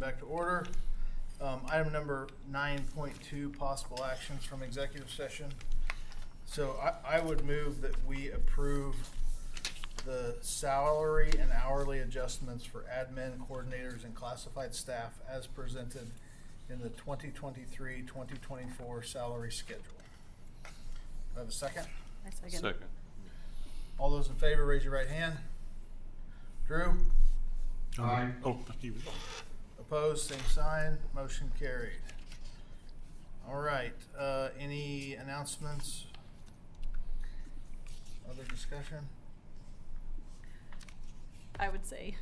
back to order. Item number 9.2, possible actions from executive session. So I would move that we approve the salary and hourly adjustments for admin coordinators and classified staff as presented in the 2023-2024 salary schedule. Do I have a second? I second. Second. All those in favor, raise your right hand. Drew? Aye. Oh, you. Opposed, same sign. Motion carried. All right, any announcements? Other discussion? I would say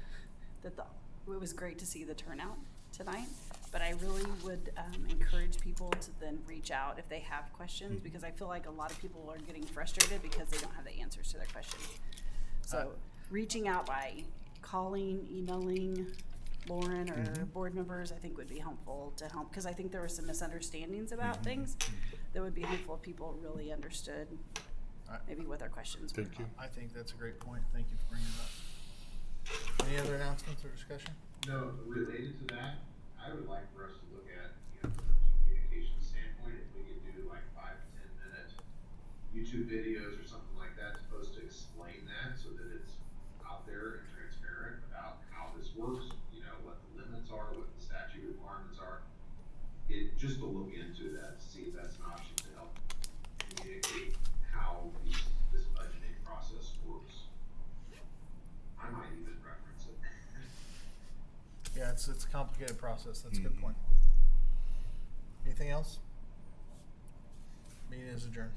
that it was great to see the turnout tonight, but I really would encourage people to then reach out if they have questions, because I feel like a lot of people are getting frustrated because they don't have the answers to their questions. So reaching out by calling, emailing Lauren or board members, I think would be helpful to help, because I think there were some misunderstandings about things that would be helpful if people really understood maybe what their questions were. Thank you. I think that's a great point. Thank you for bringing it up. Any other announcements or discussion? No, related to that, I would like for us to look at, from a communication standpoint, if we could do like 5 to 10 minute YouTube videos or something like that, supposed to explain that so that it's out there and transparent about how this works, what the limits are, what the statute requirements are. Just to look into that, to see if that's an option to help communicate how this budgeting process works. I might even reference it. Yeah, it's a complicated process. That's a good point. Anything else? Meeting is adjourned.